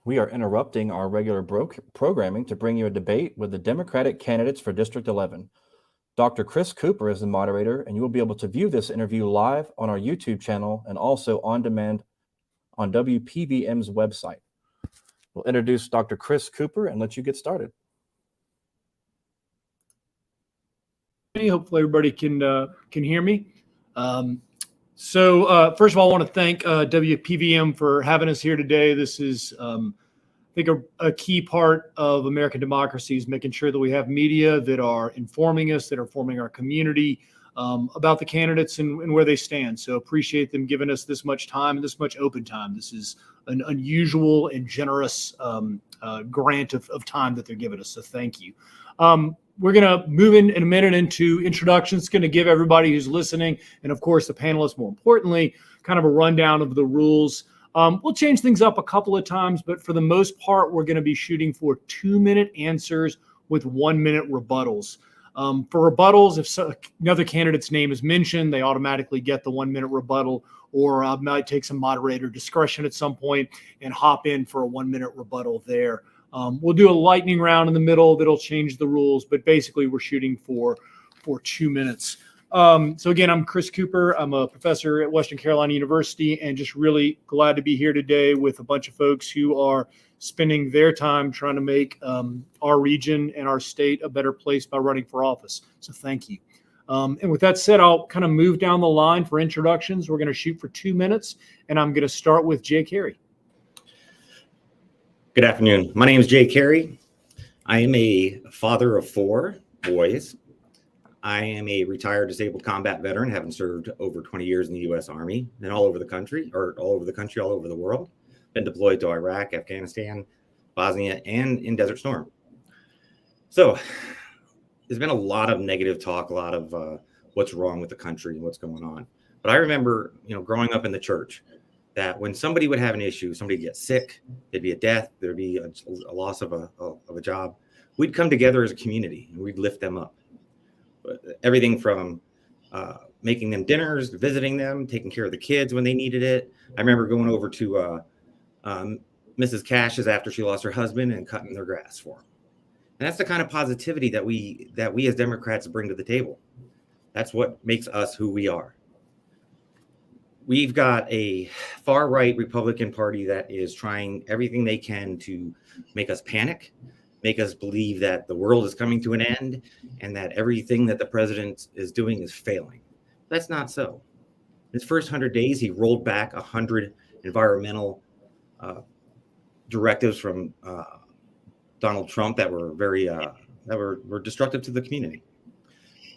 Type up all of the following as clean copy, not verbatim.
We are interrupting our regular programming to bring you a debate with the Democratic candidates for District 11. Dr. Chris Cooper is the moderator, and you will be able to view this interview live on our YouTube channel and also on demand on WPVM's website. We'll introduce Dr. Chris Cooper and let you get started. Hopefully everybody can hear me. So first of all, I want to thank WPVM for having us here today. This is, I think, a key part of American democracy is making sure that we have media that are informing us, that are informing our community about the candidates and where they stand. So appreciate them giving us this much time and this much open time. This is an unusual and generous grant of time that they're giving us. So thank you. We're going to move in a minute into introductions. Going to give everybody who's listening, and of course the panelists, more importantly, kind of a rundown of the rules. We'll change things up a couple of times, but for the most part, we're going to be shooting for 2-minute answers with 1-minute rebuttals. For rebuttals, if another candidate's name is mentioned, they automatically get the 1-minute rebuttal, or might take some moderator discretion at some point and hop in for a 1-minute rebuttal there. We'll do a lightning round in the middle that'll change the rules, but basically we're shooting for 2 minutes. So again, I'm Chris Cooper. I'm a professor at Western Carolina University and just really glad to be here today with a bunch of folks who are spending their time trying to make our region and our state a better place by running for office. So thank you. And with that said, I'll kind of move down the line for introductions. We're going to shoot for 2 minutes, and I'm going to start with Jay Carey. Good afternoon. My name is Jay Carey. I am a father of 4 boys. I am a retired disabled combat veteran, having served over 20 years in the U.S. Army and all over the country, all over the world. Been deployed to Iraq, Afghanistan, Bosnia, and in Desert Storm. So there's been a lot of negative talk, a lot of what's wrong with the country and what's going on. But I remember, growing up in the church, that when somebody would have an issue, somebody get sick, there'd be a death, there'd be a loss of a job, we'd come together as a community and we'd lift them up. Everything from making them dinners, visiting them, taking care of the kids when they needed it. I remember going over to Mrs. Cash's after she lost her husband and cutting their grass for them. And that's the kind of positivity that we as Democrats bring to the table. That's what makes us who we are. We've got a far-right Republican Party that is trying everything they can to make us panic, make us believe that the world is coming to an end and that everything that the president is doing is failing. That's not so. In his first 100 days, he rolled back 100 environmental directives from Donald Trump that were were destructive to the community.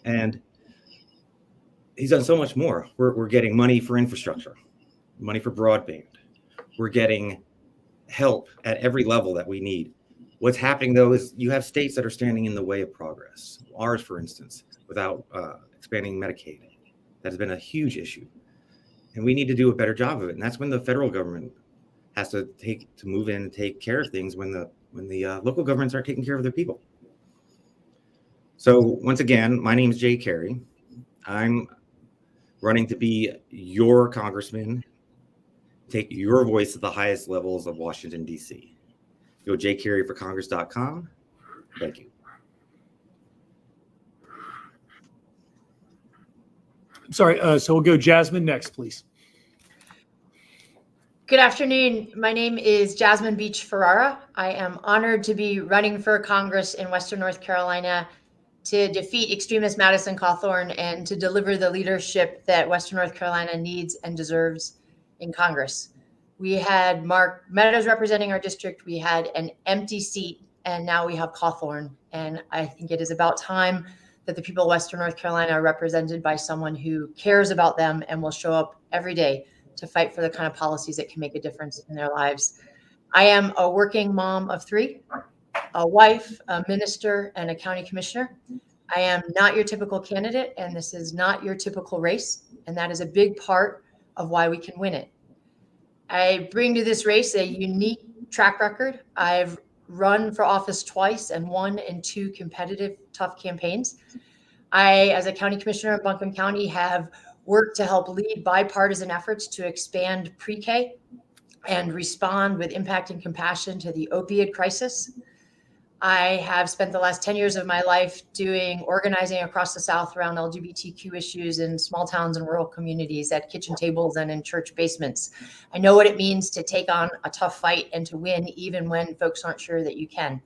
And he's done so much more. We're getting money for infrastructure, money for broadband. We're getting help at every level that we need. What's happening, though, is you have states that are standing in the way of progress. Ours, for instance, without expanding Medicaid. That has been a huge issue. And we need to do a better job of it. And that's when the federal government has to move in and take care of things when the local governments aren't taking care of their people. So once again, my name is Jay Carey. I'm running to be your congressman, take your voice to the highest levels of Washington, D.C. Go jcareyforcongress.com. Thank you. Sorry, so we'll go Jasmine next, please. Good afternoon. My name is Jasmine Beach Ferrara. I am honored to be running for Congress in Western North Carolina to defeat extremist Madison Cawthorn and to deliver the leadership that Western North Carolina needs and deserves in Congress. We had Mark Meadows representing our district. We had an empty seat, and now we have Cawthorn. And I think it is about time that the people of Western North Carolina are represented by someone who cares about them and will show up every day to fight for the kind of policies that can make a difference in their lives. I am a working mom of 3, a wife, a minister, and a county commissioner. I am not your typical candidate, and this is not your typical race, and that is a big part of why we can win it. I bring to this race a unique track record. I've run for office twice and won in 2 competitive, tough campaigns. I, as a county commissioner in Buncombe County, have worked to help lead bipartisan efforts to expand pre-K and respond with impact and compassion to the opioid crisis. I have spent the last 10 years of my life doing organizing across the South around LGBTQ issues in small towns and rural communities at kitchen tables and in church basements. I know what it means to take on a tough fight and to win even when folks aren't sure that you can.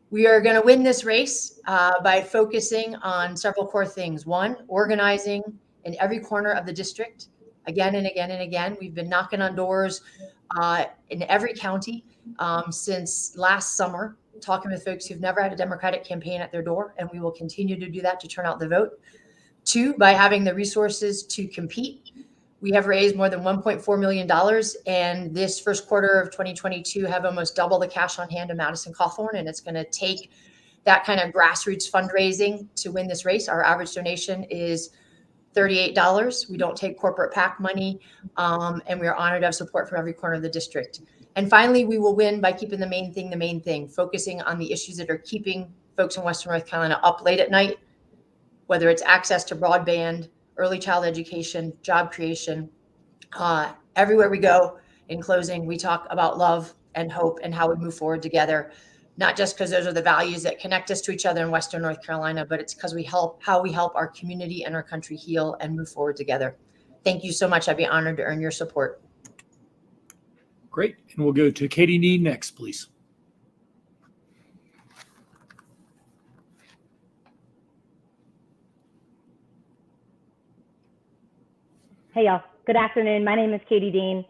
We are going to win this race by focusing on several core things. One, organizing in every corner of the district again and again and again. We've been knocking on doors in every county since last summer, talking with folks who've never had a Democratic campaign at their door, and we will continue to do that to turn out the vote. Two, by having the resources to compete. We have raised more than $1.4 million, and this first quarter of 2022 have almost double the cash on hand of Madison Cawthorn, and it's going to take that kind of grassroots fundraising to win this race. Our average donation is $38. We don't take corporate PAC money, and we are honored to have support from every corner of the district. And finally, we will win by keeping the main thing, focusing on the issues that are keeping folks in Western North Carolina up late at night, whether it's access to broadband, early child education, job creation. Everywhere we go, in closing, we talk about love and hope and how we move forward together, not just because those are the values that connect us to each other in Western North Carolina, but it's because how we help our community and our country heal and move forward together. Thank you so much. I'd be honored to earn your support. Great. And we'll go to Katie Need next, please. Hey, y'all. Good afternoon. My name is Katie Dean.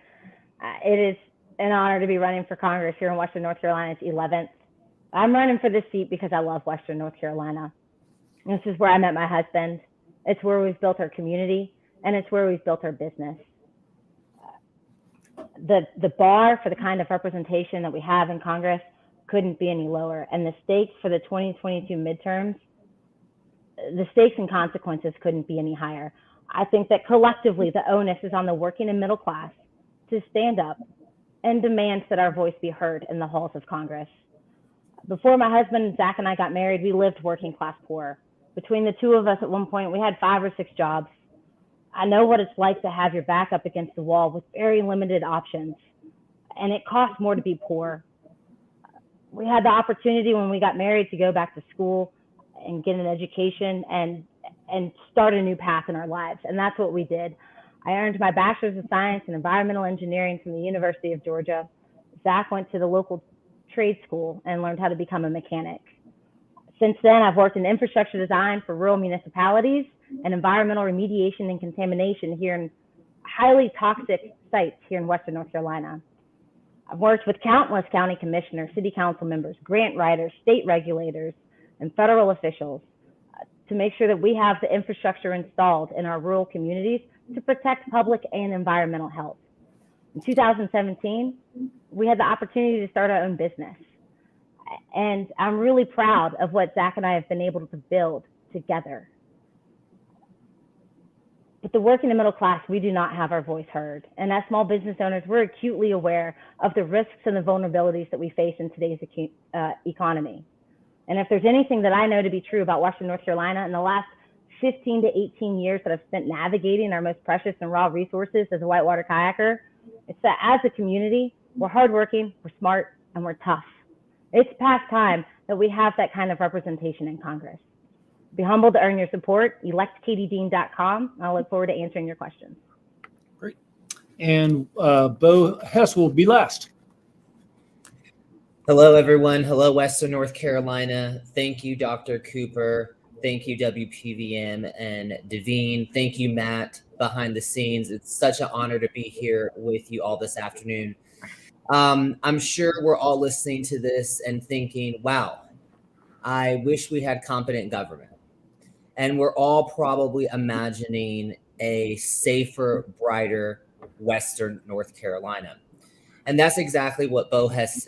It is an honor to be running for Congress here in Western North Carolina's 11th. I'm running for this seat because I love Western North Carolina. This is where I met my husband. It's where we've built our community, and it's where we've built our business. The bar for the kind of representation that we have in Congress couldn't be any lower. And the stakes for the 2022 midterms, the stakes and consequences couldn't be any higher. I think that collectively the onus is on the working and middle class to stand up and demand that our voice be heard in the halls of Congress. Before my husband, Zach, and I got married, we lived working class poor. Between the two of us at one point, we had 5 or 6 jobs. I know what it's like to have your back up against the wall with very limited options, and it costs more to be poor. We had the opportunity when we got married to go back to school and get an education and start a new path in our lives, and that's what we did. I earned my bachelor's of science in environmental engineering from the University of Georgia. Zach went to the local trade school and learned how to become a mechanic. Since then, I've worked in infrastructure design for rural municipalities and environmental remediation and contamination here in highly toxic sites here in Western North Carolina. I've worked with countless county commissioners, city council members, grant writers, state regulators, and federal officials to make sure that we have the infrastructure installed in our rural communities to protect public and environmental health. In 2017, we had the opportunity to start our own business. And I'm really proud of what Zach and I have been able to build together. But the working and middle class, we do not have our voice heard. And as small business owners, we're acutely aware of the risks and the vulnerabilities that we face in today's economy. And if there's anything that I know to be true about Western North Carolina in the last 15 to 18 years that I've spent navigating our most precious and raw resources as a whitewater kayaker, it's that as a community, we're hardworking, we're smart, and we're tough. It's past time that we have that kind of representation in Congress. Be humbled to earn your support. ElectKatieDean.com. I look forward to answering your questions. Great. And Bo Hess will be last. Hello, everyone. Hello, Western North Carolina. Thank you, Dr. Cooper. Thank you, WPVM and Devine. Thank you, Matt, behind the scenes. It's such an honor to be here with you all this afternoon. I'm sure we're all listening to this and thinking, wow, I wish we had competent government. And we're all probably imagining a safer, brighter Western North Carolina. And that's exactly what Bo Hess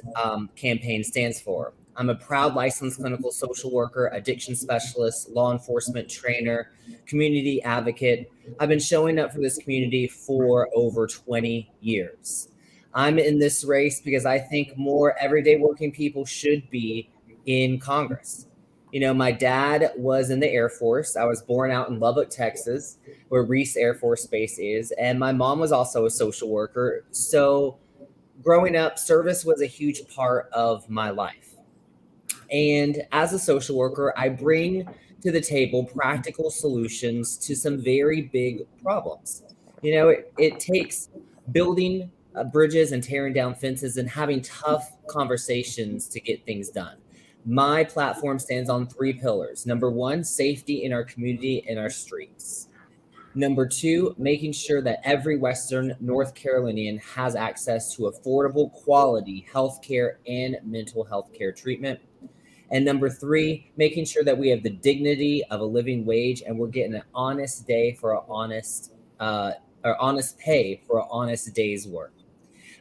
campaign stands for. I'm a proud licensed clinical social worker, addiction specialist, law enforcement trainer, community advocate. I've been showing up for this community for over 20 years. I'm in this race because I think more everyday working people should be in Congress. You know, my dad was in the Air Force. I was born out in Lubbock, Texas, where Reese Air Force Base is. And my mom was also a social worker. So growing up, service was a huge part of my life. And as a social worker, I bring to the table practical solutions to some very big problems. You know, it takes building bridges and tearing down fences and having tough conversations to get things done. My platform stands on 3 pillars. Number 1, safety in our community and our streets. Number 2, making sure that every Western North Carolinian has access to affordable, quality healthcare and mental health care treatment. And number 3, making sure that we have the dignity of a living wage and we're getting an honest day for an honest pay for an honest day's work.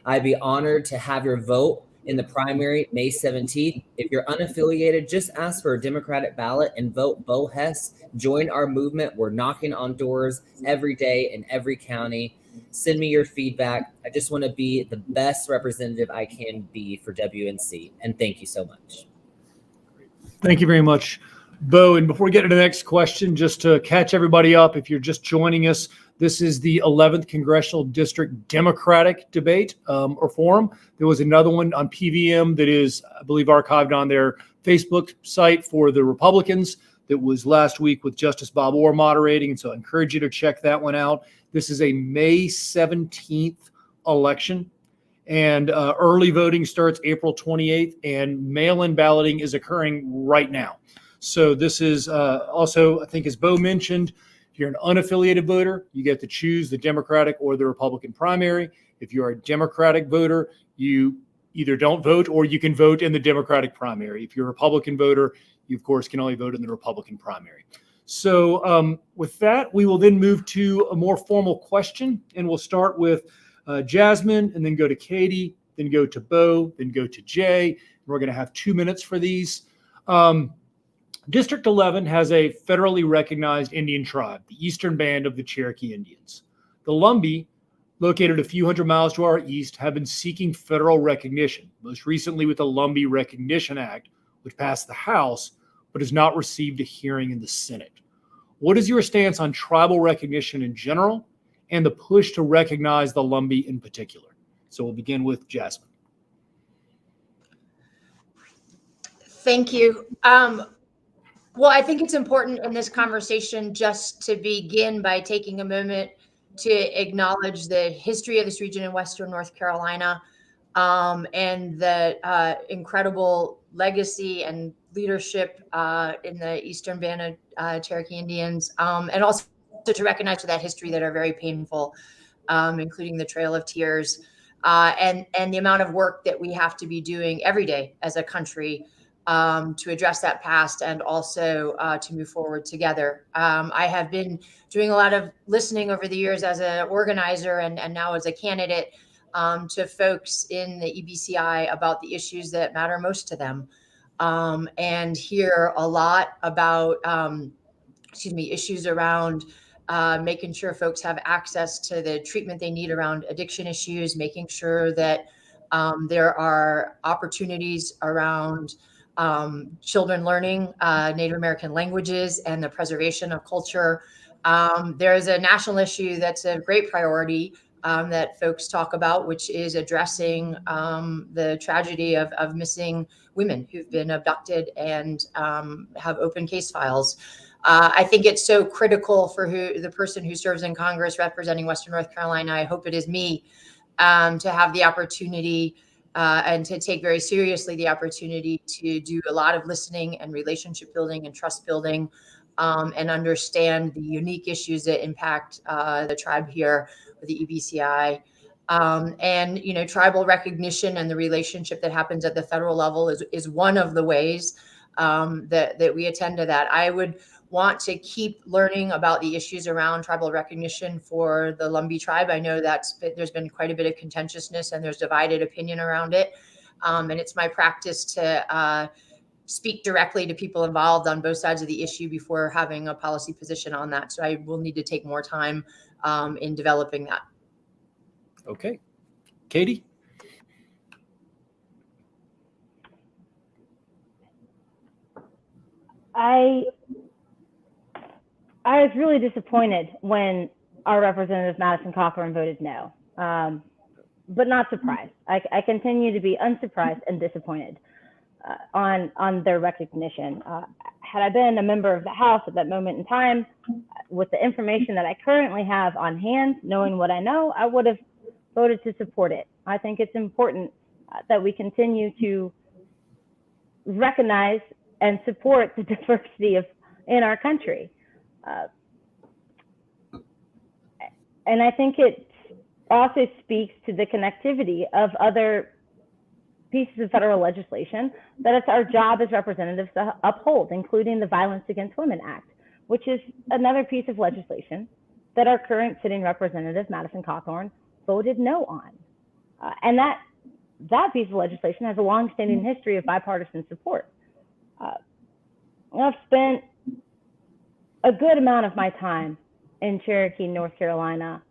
I'd be honored to have your vote in the primary May 17th. If you're unaffiliated, just ask for a Democratic ballot and vote Bo Hess. Join our movement. We're knocking on doors every day in every county. Send me your feedback. I just want to be the best representative I can be for WNC. And thank you so much. Thank you very much, Bo. And before we get to the next question, just to catch everybody up, if you're just joining us, this is the 11th Congressional District Democratic debate or forum. There was another one on PVM that is, I believe, archived on their Facebook site for the Republicans. That was last week with Justice Bob Orr moderating. And so I encourage you to check that one out. This is a May 17th election. And early voting starts April 28th, and mail-in balloting is occurring right now. So this is also, I think, as Bo mentioned, if you're an unaffiliated voter, you get to choose the Democratic or the Republican primary. If you're a Democratic voter, you either don't vote or you can vote in the Democratic primary. If you're a Republican voter, you, of course, can only vote in the Republican primary. So with that, we will then move to a more formal question, and we'll start with Jasmine, and then go to Katie, then go to Bo, then go to Jay. We're going to have 2 minutes for these. District 11 has a federally recognized Indian tribe, the Eastern Band of the Cherokee Indians. The Lumbee, located a few hundred miles to our east, have been seeking federal recognition, most recently with the Lumbee Recognition Act, which passed the House, but has not received a hearing in the Senate. What is your stance on tribal recognition in general and the push to recognize the Lumbee in particular? So we'll begin with Jasmine. Thank you. Well, I think it's important in this conversation just to begin by taking a moment to acknowledge the history of this region in Western North Carolina, and the incredible legacy and leadership in the Eastern Band of Cherokee Indians, and also to recognize that history that are very painful, including the Trail of Tears, and the amount of work that we have to be doing every day as a country to address that past and also to move forward together. I have been doing a lot of listening over the years as an organizer and now as a candidate to folks in the EBCI about the issues that matter most to them, and hear a lot about issues around making sure folks have access to the treatment they need around addiction issues, making sure that there are opportunities around children learning Native American languages and the preservation of culture. There's a national issue that's a great priority that folks talk about, which is addressing the tragedy of missing women who've been abducted and have open case files. I think it's so critical for the person who serves in Congress representing Western North Carolina. I hope it is me, to have the opportunity and to take very seriously the opportunity to do a lot of listening and relationship building and trust building, and understand the unique issues that impact the tribe here, the EBCI. And tribal recognition and the relationship that happens at the federal level is one of the ways that we attend to that. I would want to keep learning about the issues around tribal recognition for the Lumbee tribe. I know there's been quite a bit of contentiousness and there's divided opinion around it. And it's my practice to speak directly to people involved on both sides of the issue before having a policy position on that. So I will need to take more time in developing that. Okay. Katie? I was really disappointed when our representative Madison Cochran voted no. but not surprised. I continue to be unsurprised and disappointed on their recognition. Had I been a member of the House at that moment in time, with the information that I currently have on hand, knowing what I know, I would have voted to support it. I think it's important that we continue to recognize and support the diversity in our country. And I think it also speaks to the connectivity of other pieces of federal legislation that it's our job as representatives to uphold, including the Violence Against Women Act, which is another piece of legislation that our current sitting representative, Madison Cawthorn, voted no on. And that piece of legislation has a long-standing history of bipartisan support. I've spent a good amount of my time in Cherokee, North Carolina,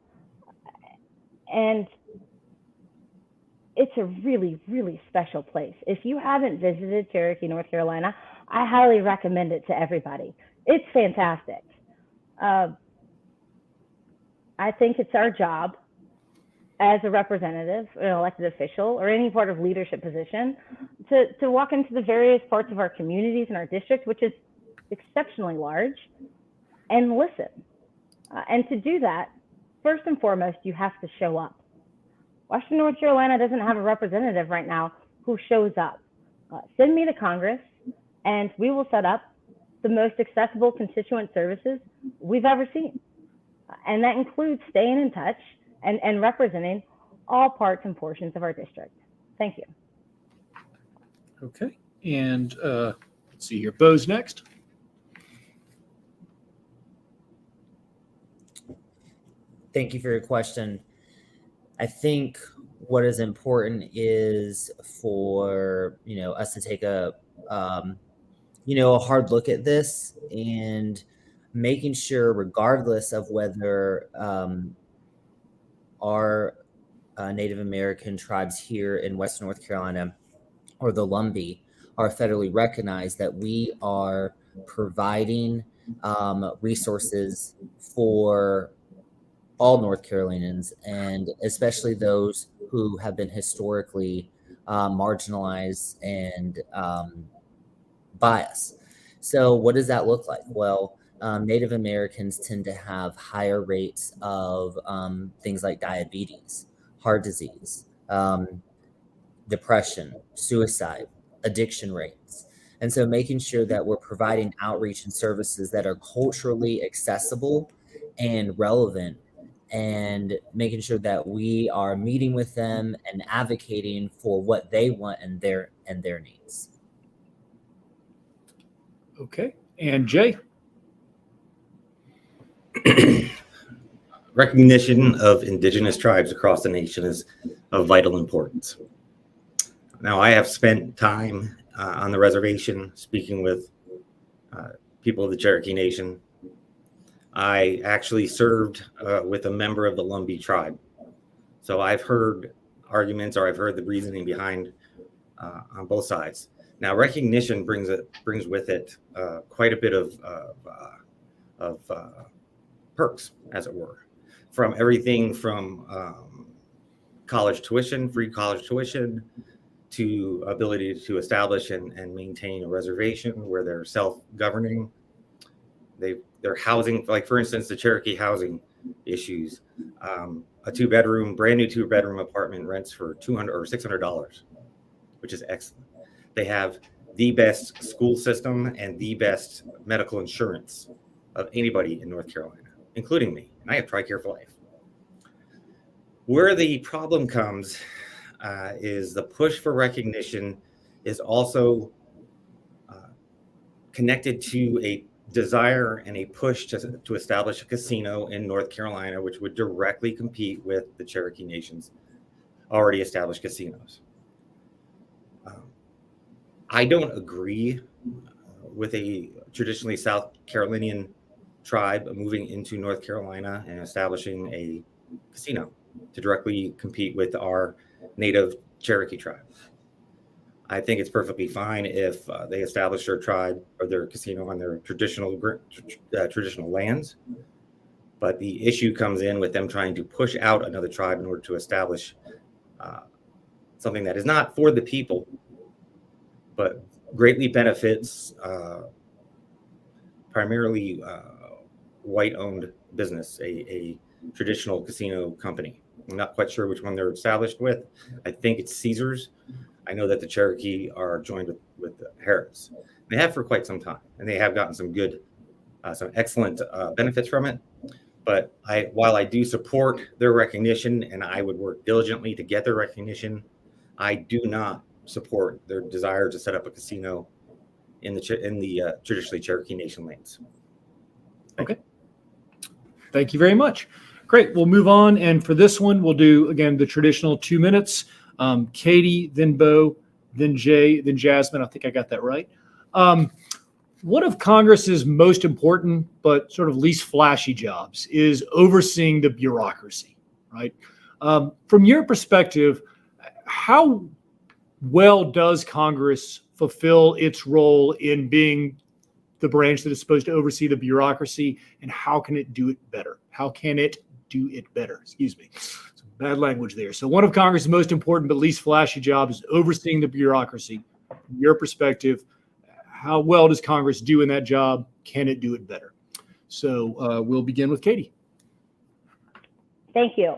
and it's a really, really special place. If you haven't visited Cherokee, North Carolina, I highly recommend it to everybody. It's fantastic. I think it's our job as a representative, an elected official, or any part of leadership position to walk into the various parts of our communities and our district, which is exceptionally large, and listen. And to do that, first and foremost, you have to show up. Western North Carolina doesn't have a representative right now who shows up. Send me to Congress, and we will set up the most accessible constituent services we've ever seen. And that includes staying in touch and representing all parts and portions of our district. Thank you. Okay. And let's see here. Bo's next. Thank you for your question. I think what is important is for us to take a hard look at this and making sure, regardless of whether our Native American tribes here in Western North Carolina or the Lumbee are federally recognized, that we are providing resources for all North Carolinians, and especially those who have been historically marginalized and biased. So what does that look like? Well, Native Americans tend to have higher rates of things like diabetes, heart disease, depression, suicide, addiction rates. And so making sure that we're providing outreach and services that are culturally accessible and relevant, and making sure that we are meeting with them and advocating for what they want and their needs. Okay. And Jay. Recognition of indigenous tribes across the nation is of vital importance. Now, I have spent time on the reservation speaking with people of the Cherokee Nation. I actually served with a member of the Lumbee tribe. So I've heard arguments, or I've heard the reasoning behind on both sides. Now, recognition brings with it quite a bit of perks, as it were, from everything from college tuition, free college tuition, to ability to establish and maintain a reservation where they're self-governing. Their housing, like for instance, the Cherokee housing issues, a brand new two-bedroom apartment rents for $200 or $600, which is excellent. They have the best school system and the best medical insurance of anybody in North Carolina, including me. And I have TRICARE for life. Where the problem comes is the push for recognition is also connected to a desire and a push to establish a casino in North Carolina, which would directly compete with the Cherokee Nation's already established casinos. I don't agree with a traditionally South Carolinian tribe moving into North Carolina and establishing a casino to directly compete with our native Cherokee tribe. I think it's perfectly fine if they establish their tribe or their casino on their traditional lands. But the issue comes in with them trying to push out another tribe in order to establish something that is not for the people, but greatly benefits primarily white-owned business, a traditional casino company. I'm not quite sure which one they're established with. I think it's Caesars. I know that the Cherokee are joined with Harrah's. They have for quite some time, and they have gotten some good, some excellent benefits from it. But while I do support their recognition, and I would work diligently to get their recognition, I do not support their desire to set up a casino in the traditionally Cherokee Nation lands. Okay. Thank you very much. Great. We'll move on. And for this one, we'll do, again, the traditional 2 minutes. Katie, then Bo, then Jay, then Jasmine. I think I got that right. One of Congress's most important but sort of least flashy jobs is overseeing the bureaucracy, right? From your perspective, how well does Congress fulfill its role in being the branch that is supposed to oversee the bureaucracy, and how can it do it better? How can it do it better? Excuse me. Some bad language there. So one of Congress's most important but least flashy jobs is overseeing the bureaucracy. From your perspective, how well does Congress do in that job? Can it do it better? So we'll begin with Katie. Thank you.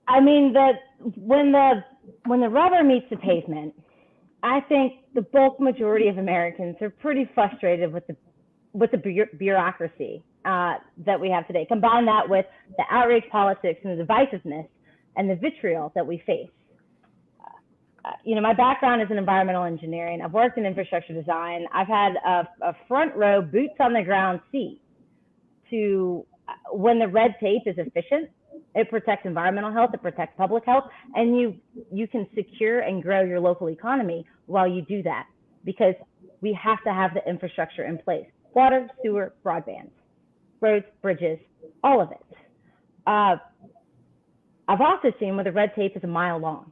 I mean, when the rubber meets the pavement, I think the bulk majority of Americans are pretty frustrated with the bureaucracy that we have today. Combine that with the outrage politics and the divisiveness and the vitriol that we face. My background is in environmental engineering. I've worked in infrastructure design. I've had a front row, boots on the ground seat to when the red tape is efficient. It protects environmental health, it protects public health, and you can secure and grow your local economy while you do that, because we have to have the infrastructure in place: water, sewer, broadband, roads, bridges, all of it. I've also seen where the red tape is a mile long,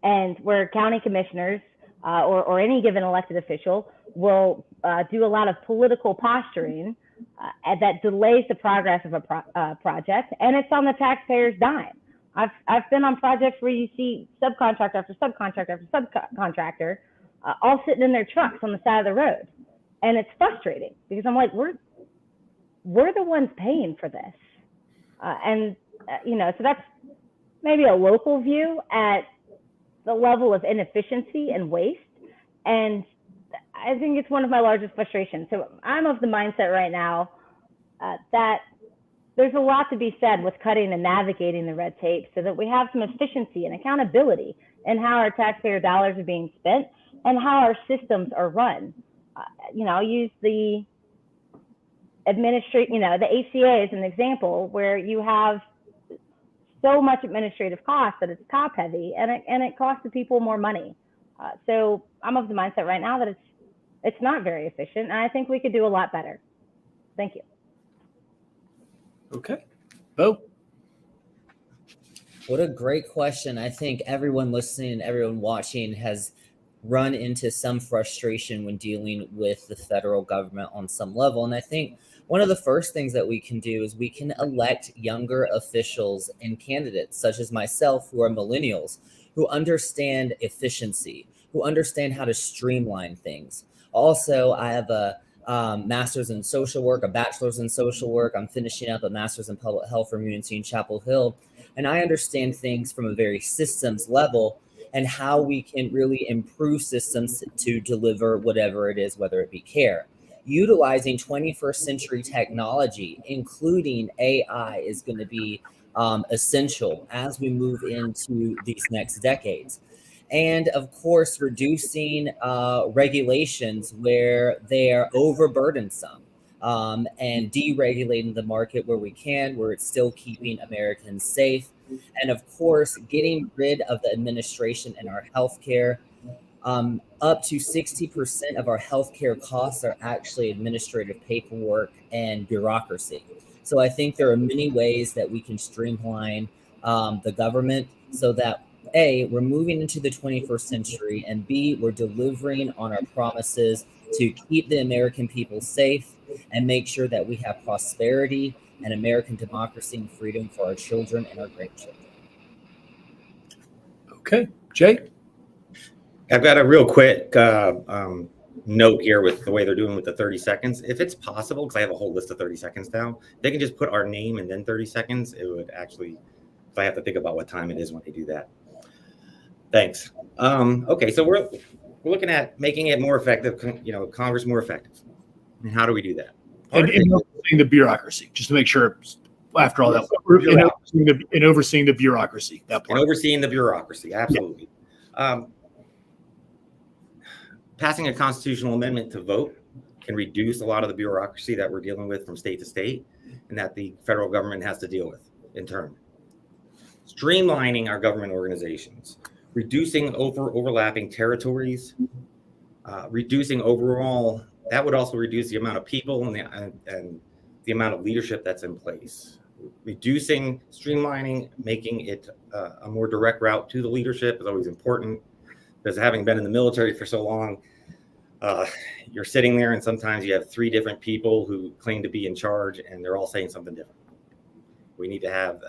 and where county commissioners or any given elected official will do a lot of political posturing that delays the progress of a project, and it's on the taxpayer's dime. I've been on projects where you see subcontractor after subcontractor after subcontractor all sitting in their trucks on the side of the road, and it's frustrating because I'm like, we're the ones paying for this, so that's maybe a local view at the level of inefficiency and waste, and I think it's one of my largest frustrations. So I'm of the mindset right now that there's a lot to be said with cutting and navigating the red tape so that we have some efficiency and accountability in how our taxpayer dollars are being spent and how our systems are run. I'll use the the ACA as an example, where you have so much administrative cost that it's top heavy, and it costs the people more money. So I'm of the mindset right now that it's not very efficient, and I think we could do a lot better. Thank you. Okay. Bo? What a great question. I think everyone listening and everyone watching has run into some frustration when dealing with the federal government on some level. And I think one of the first things that we can do is we can elect younger officials and candidates, such as myself, who are millennials, who understand efficiency, who understand how to streamline things. Also, I have a master's in social work, a bachelor's in social work. I'm finishing up a master's in public health from UNC Chapel Hill. And I understand things from a very systems level and how we can really improve systems to deliver whatever it is, whether it be care. Utilizing 21st century technology, including AI, is going to be essential as we move into these next decades. And of course, reducing regulations where they are overburdensome, and deregulating the market where we can, where it's still keeping Americans safe. And of course, getting rid of the administration in our healthcare. Up to 60% of our healthcare costs are actually administrative paperwork and bureaucracy. So I think there are many ways that we can streamline the government so that A, we're moving into the 21st century, and B, we're delivering on our promises to keep the American people safe and make sure that we have prosperity and American democracy and freedom for our children and our grandchildren. Okay, Jay? I've got a real quick note here with the way they're doing with the 30 seconds. If it's possible, because I have a whole list of 30 seconds now, they can just put our name and then 30 seconds. It would actually, if I have to think about what time it is when they do that. Thanks. Okay, so we're looking at making it more effective, Congress more effective. And how do we do that? And overseeing the bureaucracy, just to make sure after all that, and overseeing the bureaucracy. That part. And overseeing the bureaucracy, absolutely. Yeah. Passing a constitutional amendment to vote can reduce a lot of the bureaucracy that we're dealing with from state to state and that the federal government has to deal with in turn. Streamlining our government organizations, reducing overlapping territories, reducing overall, that would also reduce the amount of people and the amount of leadership that's in place. Reducing, streamlining, making it a more direct route to the leadership is always important. Because having been in the military for so long, you're sitting there and sometimes you have 3 different people who claim to be in charge and they're all saying something different. We need to have,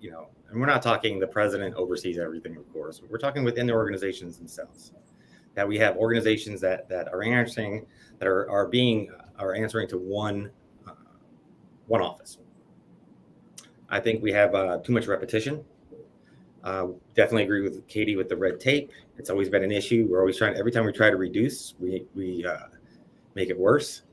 and we're not talking the president oversees everything, of course. We're talking within the organizations themselves. That we have organizations that are answering, that are answering to one office. I think we have too much repetition. Definitely agree with Katie with the red tape. It's always been an issue. We're always trying, every time we try to reduce, we make it worse.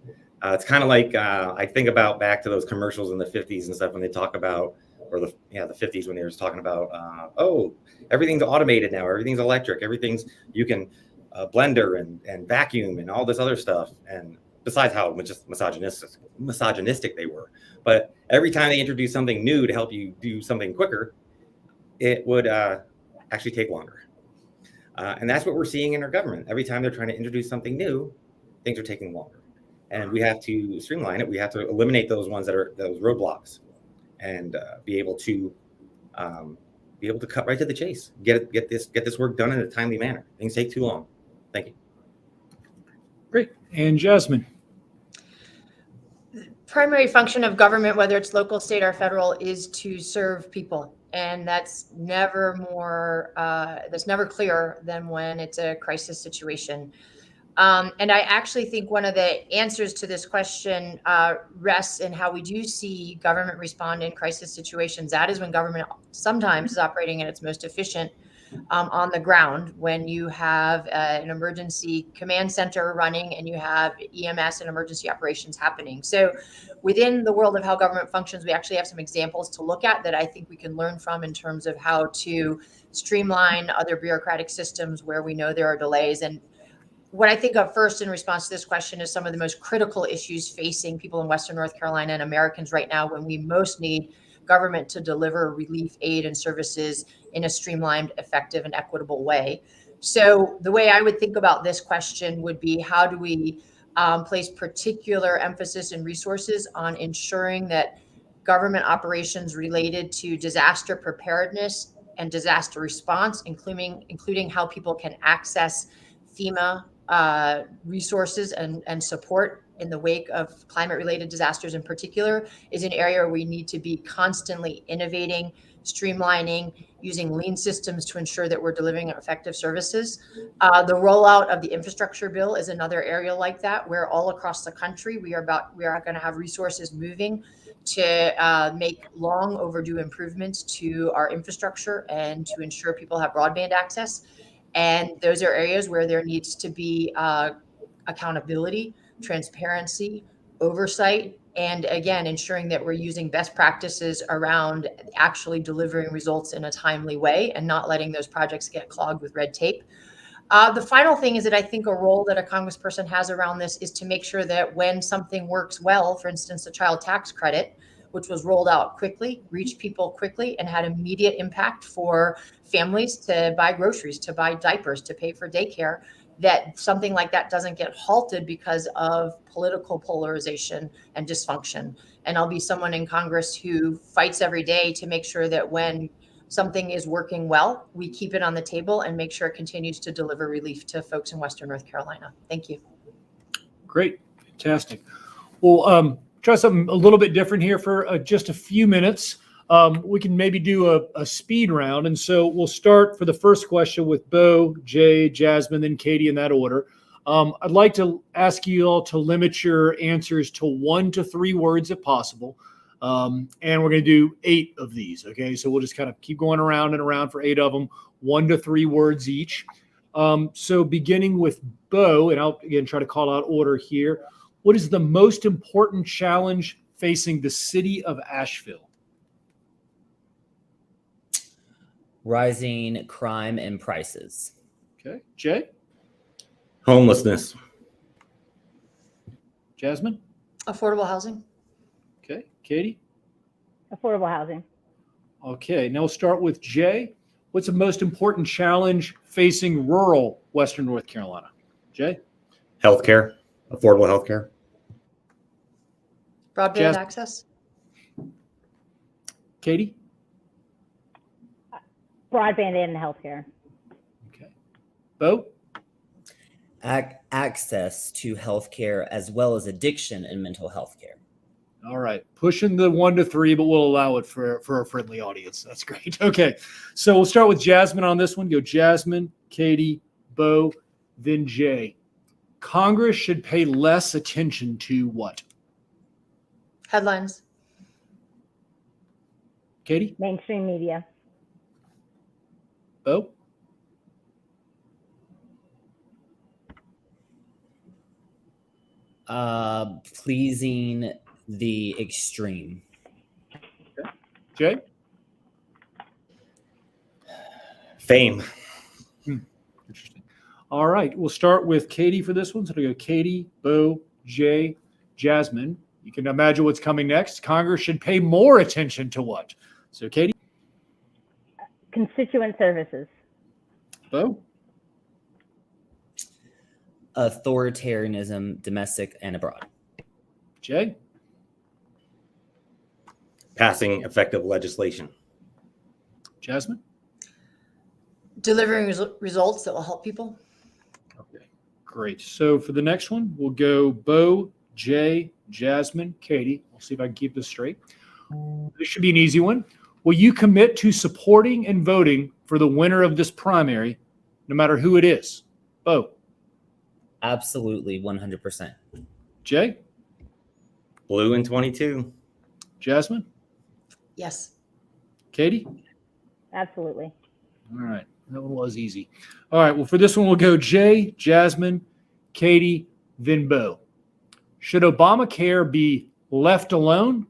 It's kind of like, I think about back to those commercials in the 50s and stuff when they talk about, or the 50s when they were talking about, everything's automated now, everything's electric, you can blender and vacuum and all this other stuff. And besides how just misogynistic they were. But every time they introduce something new to help you do something quicker, it would actually take longer. And that's what we're seeing in our government. Every time they're trying to introduce something new, things are taking longer. And we have to streamline it. We have to eliminate those ones that are those roadblocks and be able to cut right to the chase. Get this work done in a timely manner. Things take too long. Thank you. Great. And Jasmine. Primary function of government, whether it's local, state, or federal, is to serve people. And that's never clearer than when it's a crisis situation. And I actually think one of the answers to this question rests in how we do see government respond in crisis situations. That is when government sometimes is operating at its most efficient on the ground, when you have an emergency command center running and you have EMS and emergency operations happening. So within the world of how government functions, we actually have some examples to look at that I think we can learn from in terms of how to streamline other bureaucratic systems where we know there are delays. And what I think of first in response to this question is some of the most critical issues facing people in Western North Carolina and Americans right now when we most need government to deliver relief aid and services in a streamlined, effective, and equitable way. So the way I would think about this question would be, how do we place particular emphasis and resources on ensuring that government operations related to disaster preparedness and disaster response, including how people can access FEMA resources and support in the wake of climate-related disasters in particular, is an area where we need to be constantly innovating, streamlining, using lean systems to ensure that we're delivering effective services. The rollout of the infrastructure bill is another area like that, where all across the country we are going to have resources moving to make long overdue improvements to our infrastructure and to ensure people have broadband access. And those are areas where there needs to be accountability, transparency, oversight, and again, ensuring that we're using best practices around actually delivering results in a timely way and not letting those projects get clogged with red tape. The final thing is that I think a role that a congressperson has around this is to make sure that when something works well, for instance, the child tax credit, which was rolled out quickly, reached people quickly, and had immediate impact for families to buy groceries, to buy diapers, to pay for daycare, that something like that doesn't get halted because of political polarization and dysfunction. And I'll be someone in Congress who fights every day to make sure that when something is working well, we keep it on the table and make sure it continues to deliver relief to folks in Western North Carolina. Thank you. Great. Fantastic. Well, try something a little bit different here for just a few minutes. We can maybe do a speed round. And so we'll start for the first question with Bo, Jay, Jasmine, then Katie in that order. I'd like to ask you all to limit your answers to 1 to 3 words if possible. And we're going to do 8 of these. Okay. So we'll just kind of keep going around and around for 8 of them, 1 to 3 words each. So beginning with Bo, and I'll again try to call out order here. What is the most important challenge facing the city of Asheville? Rising crime and prices. Okay. Jay? Homelessness. Jasmine? Affordable housing. Okay. Katie? Affordable housing. Okay. Now we'll start with Jay. What's the most important challenge facing rural Western North Carolina? Jay? Healthcare. Affordable healthcare. Broadband Jas- access. Katie? Broadband and healthcare. Okay. Bo? Access to healthcare as well as addiction and mental health care. All right. Pushing the 1 to 3, but we'll allow it for a friendly audience. That's great. Okay. So we'll start with Jasmine on this one. Go Jasmine, Katie, Bo, then Jay. Congress should pay less attention to what? Headlines. Katie? Mainstream media. Bo? Pleasing the extreme. Jay? Fame. Interesting. All right. We'll start with Katie for this one. So we'll go Katie, Bo, Jay, Jasmine. You can imagine what's coming next. Congress should pay more attention to what? So Katie? Constituent services. Bo? Authoritarianism, domestic and abroad. Jay? Passing effective legislation. Jasmine? Delivering results that will help people. Okay, great. So for the next one, we'll go Bo, Jay, Jasmine, Katie. We'll see if I can keep this straight. This should be an easy one. Will you commit to supporting and voting for the winner of this primary, no matter who it is? Bo? Absolutely, 100%. Jay? Blue in 22. Jasmine? Yes. Katie? Absolutely. All right. That one was easy. All right. Well, for this one, we'll go Jay, Jasmine, Katie, then Bo. Should Obamacare be left alone,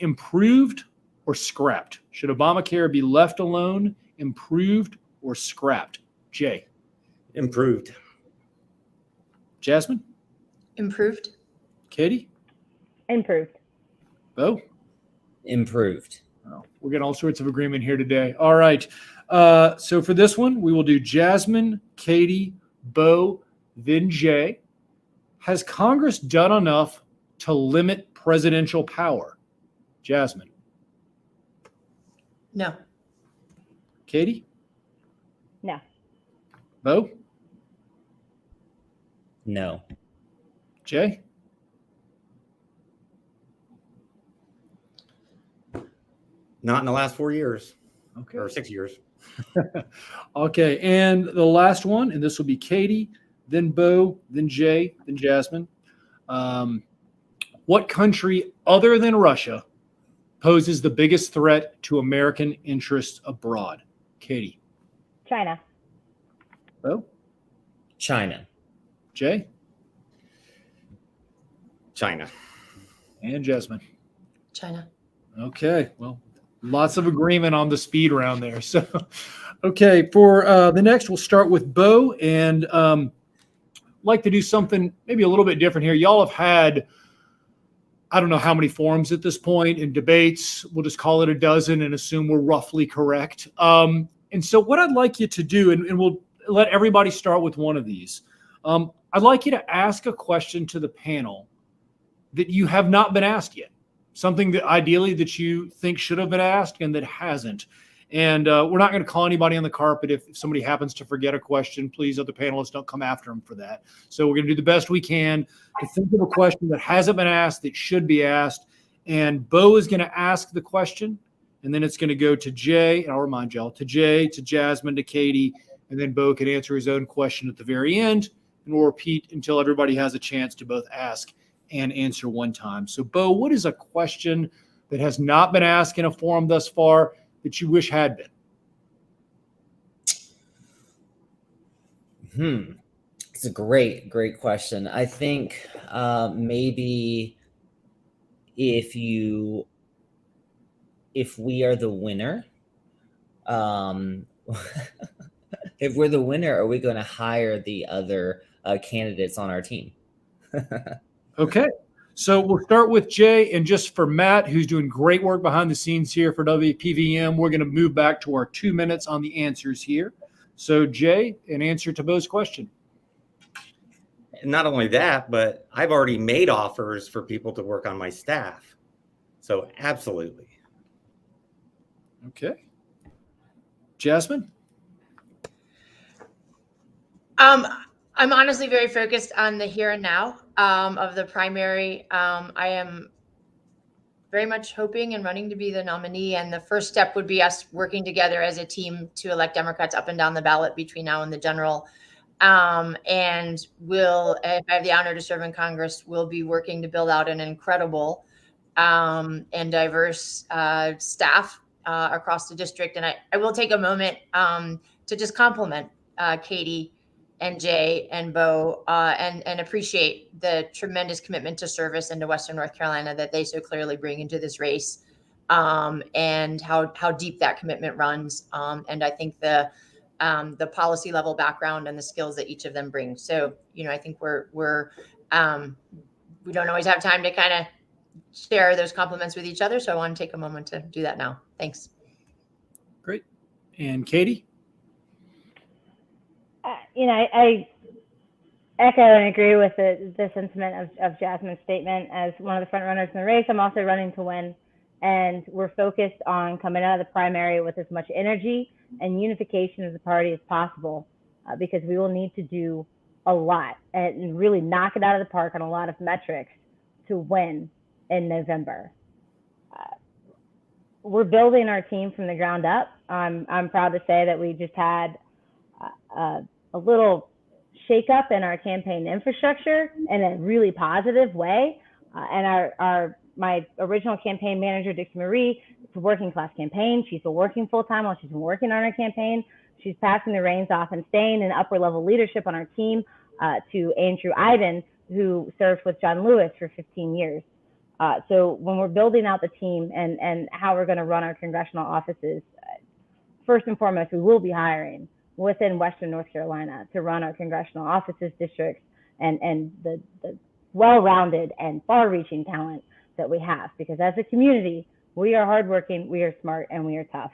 improved, or scrapped? Should Obamacare be left alone, improved, or scrapped? Jay. Improved. Jasmine? Improved. Katie? Improved. Bo? Improved. Oh, we're getting all sorts of agreement here today. All right. So for this one, we will do Jasmine, Katie, Bo, then Jay. Has Congress done enough to limit presidential power? Jasmine. No. Katie? No. Bo? No. Jay? Not in the last 4 years Okay. or 6 years. Okay. And the last one, and this will be Katie, then Bo, then Jay, then Jasmine. What country other than Russia poses the biggest threat to American interests abroad? Katie. China. Bo? China. Jay? China. And Jasmine. China. Okay. Well, lots of agreement on the speed round there. So, okay. For the next, we'll start with Bo, and like to do something maybe a little bit different here. Y'all have had, I don't know how many forums at this point and debates. We'll just call it a dozen and assume we're roughly correct. And so what I'd like you to do, and we'll let everybody start with one of these. I'd like you to ask a question to the panel that you have not been asked yet. Something that ideally that you think should have been asked and that hasn't. And we're not going to call anybody on the carpet if somebody happens to forget a question. Please, other panelists, don't come after them for that. So we're going to do the best we can to think of a question that hasn't been asked that should be asked. And Bo is going to ask the question, and then it's going to go to Jay, and I'll remind y'all, to Jay, to Jasmine, to Katie, and then Bo can answer his own question at the very end, and we'll repeat until everybody has a chance to both ask and answer one time. So, Bo, what is a question that has not been asked in a forum thus far that you wish had been? It's a great question. I think maybe if we are the winner, if we're the winner, are we going to hire the other candidates on our team? Okay. So we'll start with Jay, and just for Matt, who's doing great work behind the scenes here for WPVM, we're going to move back to our 2 minutes on the answers here. So Jay, an answer to Bo's question. Not only that, but I've already made offers for people to work on my staff. So absolutely. Okay. Jasmine? I'm honestly very focused on the here and now of the primary. I am very much hoping and running to be the nominee. And the first step would be us working together as a team to elect Democrats up and down the ballot between now and the general. And if I have the honor to serve in Congress, we'll be working to build out an incredible and diverse staff across the district. And I will take a moment to just compliment Katie and Jay and Bo and appreciate the tremendous commitment to service and to Western North Carolina that they so clearly bring into this race, and how deep that commitment runs. And I think the policy level background and the skills that each of them bring. So, I think we don't always have time to kind of share those compliments with each other. So I want to take a moment to do that now. Thanks. Great. And Katie? I echo and agree with the sentiment of Jasmine's statement. As one of the front runners in the race, I'm also running to win. And we're focused on coming out of the primary with as much energy and unification of the party as possible, because we will need to do a lot and really knock it out of the park on a lot of metrics to win in November. We're building our team from the ground up. I'm proud to say that we just had a little shakeup in our campaign infrastructure in a really positive way. And my original campaign manager, Dixie Marie, it's a working class campaign. She's been working full time while she's been working on our campaign. She's passing the reins off and staying in upper level leadership on our team to Andrew Iden, who served with John Lewis for 15 years. So when we're building out the team and how we're going to run our congressional offices, first and foremost, we will be hiring within Western North Carolina to run our congressional offices, districts, and the well-rounded and far-reaching talent that we have. Because as a community, we are hardworking, we are smart, and we are tough.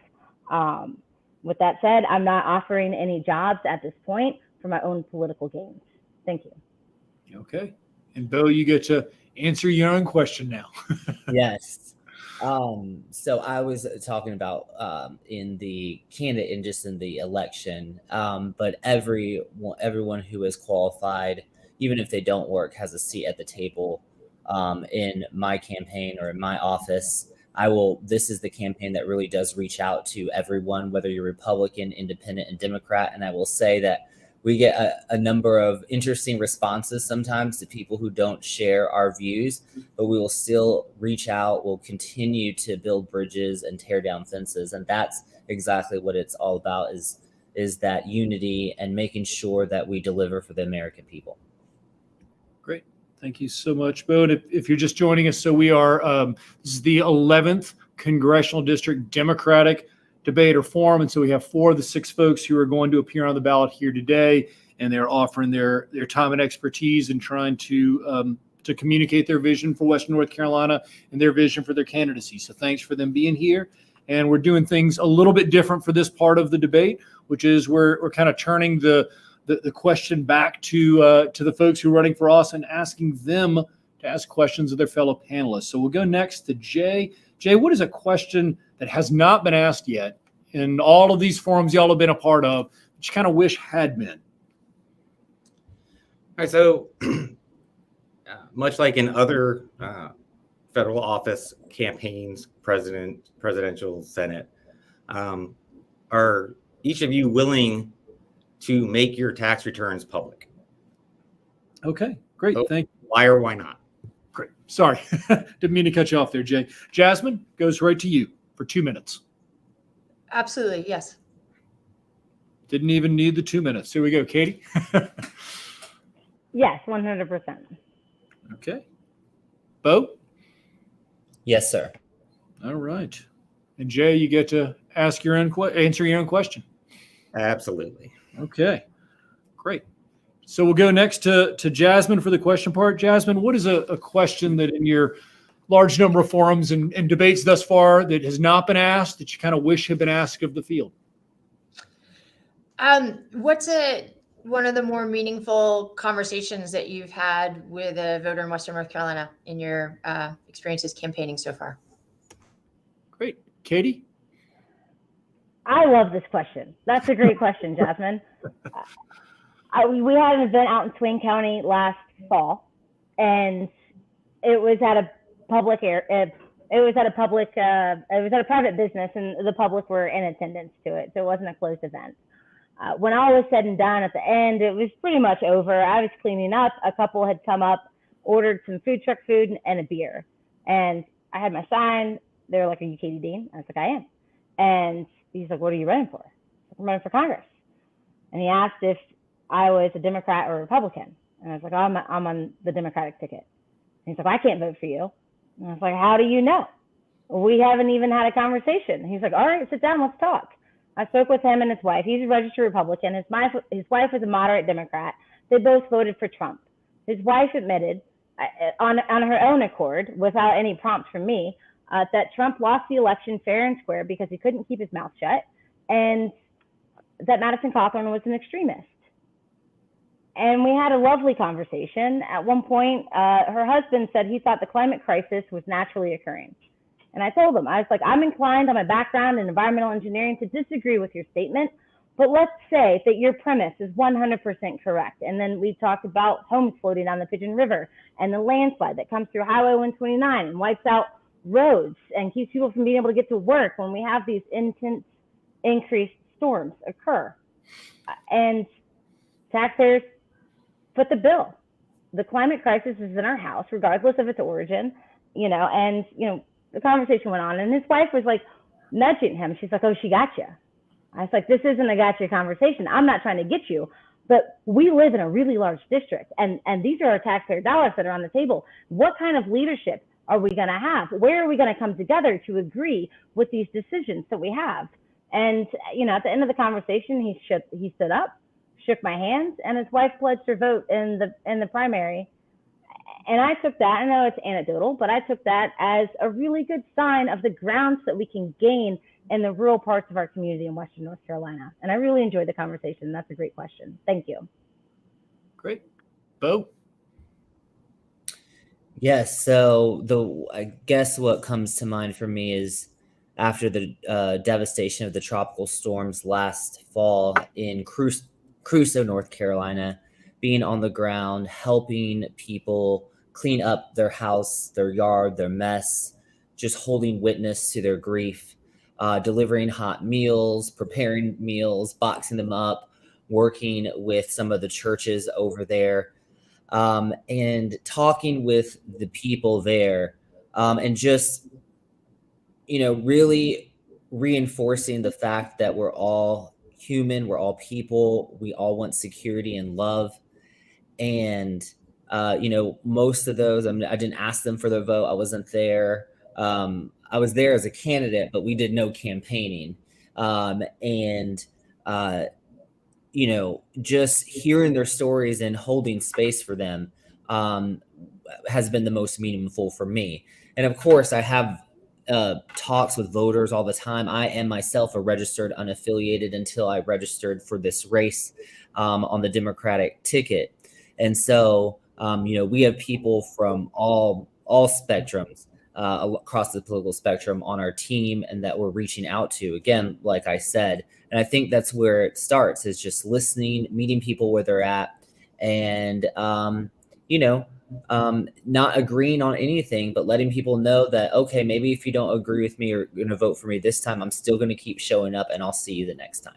With that said, I'm not offering any jobs at this point for my own political gains. Thank you. Okay. And Bo, you get to answer your own question now. Yes. So I was talking about in the candidate and just in the election, but everyone who is qualified, even if they don't work, has a seat at the table in my campaign or in my office. This is the campaign that really does reach out to everyone, whether you're Republican, Independent, and Democrat. And I will say that we get a number of interesting responses sometimes to people who don't share our views, but we will still reach out. We'll continue to build bridges and tear down fences. And that's exactly what it's all about, is that unity and making sure that we deliver for the American people. Great. Thank you so much, Bo. And if you're just joining us, so we are, this is the 11th Congressional District Democratic Debate or Forum. And so we have 4 of the 6 folks who are going to appear on the ballot here today, and they're offering their time and expertise in trying to communicate their vision for Western North Carolina and their vision for their candidacy. So thanks for them being here. And we're doing things a little bit different for this part of the debate, which is we're kind of turning the question back to the folks who are running for us and asking them to ask questions of their fellow panelists. So we'll go next to Jay. Jay, what is a question that has not been asked yet in all of these forums y'all have been a part of, that you kind of wish had been? All right, so much like in other federal office campaigns, presidential, Senate. Are each of you willing to make your tax returns public? Okay, great. Oh. Thank you. Why or why not? Great. Sorry. Didn't mean to cut you off there, Jay. Jasmine, goes right to you for 2 minutes. Absolutely, yes. Didn't even need the 2 minutes. Here we go, Katie. Yes, 100%. Okay. Bo? Yes, sir. All right. And Jay, you get to ask your own answer your own question. Absolutely. Okay. Great. So we'll go next to Jasmine for the question part. Jasmine, what is a question that in your large number of forums and debates thus far that has not been asked that you kind of wish had been asked of the field? What's one of the more meaningful conversations that you've had with a voter in Western North Carolina in your experiences campaigning so far? Great. Katie? I love this question. That's a great question, Jasmine. We had an event out in Swain County last fall, and it was at a public it was at a private business, and the public were in attendance to it, so it wasn't a closed event. When all was said and done, at the end, it was pretty much over. I was cleaning up. A couple had come up, ordered some food truck food and a beer, and I had my sign. They were like, "Are you Katie Dean?" I was like, "I am." And he's like, "What are you running for?" I'm running for Congress. And he asked if I was a Democrat or a Republican. And I was like, I'm on the Democratic ticket. And he's like, well, I can't vote for you. And I was like, how do you know? We haven't even had a conversation. And he's like, all right, sit down, let's talk. I spoke with him and his wife. He's a registered Republican. His wife was a moderate Democrat. They both voted for Trump. His wife admitted on her own accord, without any prompts from me, that Trump lost the election fair and square because he couldn't keep his mouth shut, and that Madison Cawthorn was an extremist. And we had a lovely conversation. At one point, her husband said he thought the climate crisis was naturally occurring. And I told him, I was like, I'm inclined on my background in environmental engineering to disagree with your statement, but let's say that your premise is 100% correct. And then we talked about homes floating down the Pigeon River and the landslide that comes through Highway 129 and wipes out roads and keeps people from being able to get to work when we have these intense increased storms occur. And taxpayers foot the bill. The climate crisis is in our house, regardless of its origin, and, the conversation went on, and his wife was like nudging him. She's like, oh, she got you. I was like, this isn't a gotcha conversation. I'm not trying to get you, but we live in a really large district, and these are our taxpayer dollars that are on the table. What kind of leadership are we going to have? Where are we going to come together to agree with these decisions that we have? And, at the end of the conversation, he stood up, shook my hand, and his wife pledged her vote in the primary. And I took that, I know it's anecdotal, but I took that as a really good sign of the grounds that we can gain in the rural parts of our community in Western North Carolina. And I really enjoyed the conversation. That's a great question. Thank you. Great. Bo? Yes. So I guess what comes to mind for me is after the devastation of the tropical storms last fall in Crusoe, North Carolina, being on the ground, helping people clean up their house, their yard, their mess, just holding witness to their grief, delivering hot meals, preparing meals, boxing them up, working with some of the churches over there, and talking with the people there, and just, really reinforcing the fact that we're all human, we're all people, we all want security and love. And, most of those, I didn't ask them for their vote. I wasn't there. I was there as a candidate, but we did no campaigning. Just hearing their stories and holding space for them has been the most meaningful for me. And of course, I have talks with voters all the time. I am myself a registered unaffiliated until I registered for this race on the Democratic ticket. And so, we have people from all spectrums across the political spectrum on our team, and that we're reaching out to, again, like I said. And I think that's where it starts, is just listening, meeting people where they're at, and, not agreeing on anything, but letting people know that, okay, maybe if you don't agree with me or going to vote for me this time, I'm still going to keep showing up and I'll see you the next time.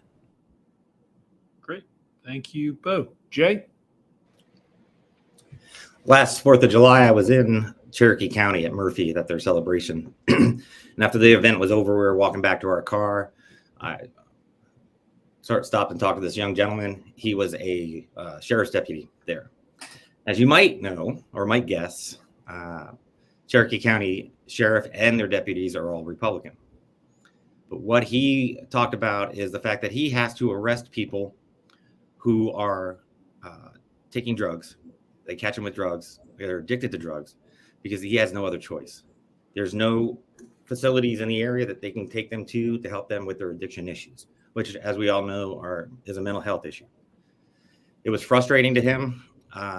Great. Thank you both. Jay? Last 4th of July, I was in Cherokee County at Murphy at their celebration. And after the event was over, we were walking back to our car. I stopped and talked to this young gentleman. He was a sheriff's deputy there. As you might know or might guess, Cherokee County Sheriff and their deputies are all Republican. But what he talked about is the fact that he has to arrest people who are taking drugs. They catch them with drugs. They're addicted to drugs because he has no other choice. There's no facilities in the area that they can take them to help them with their addiction issues, which, as we all know, is a mental health issue. It was frustrating to him.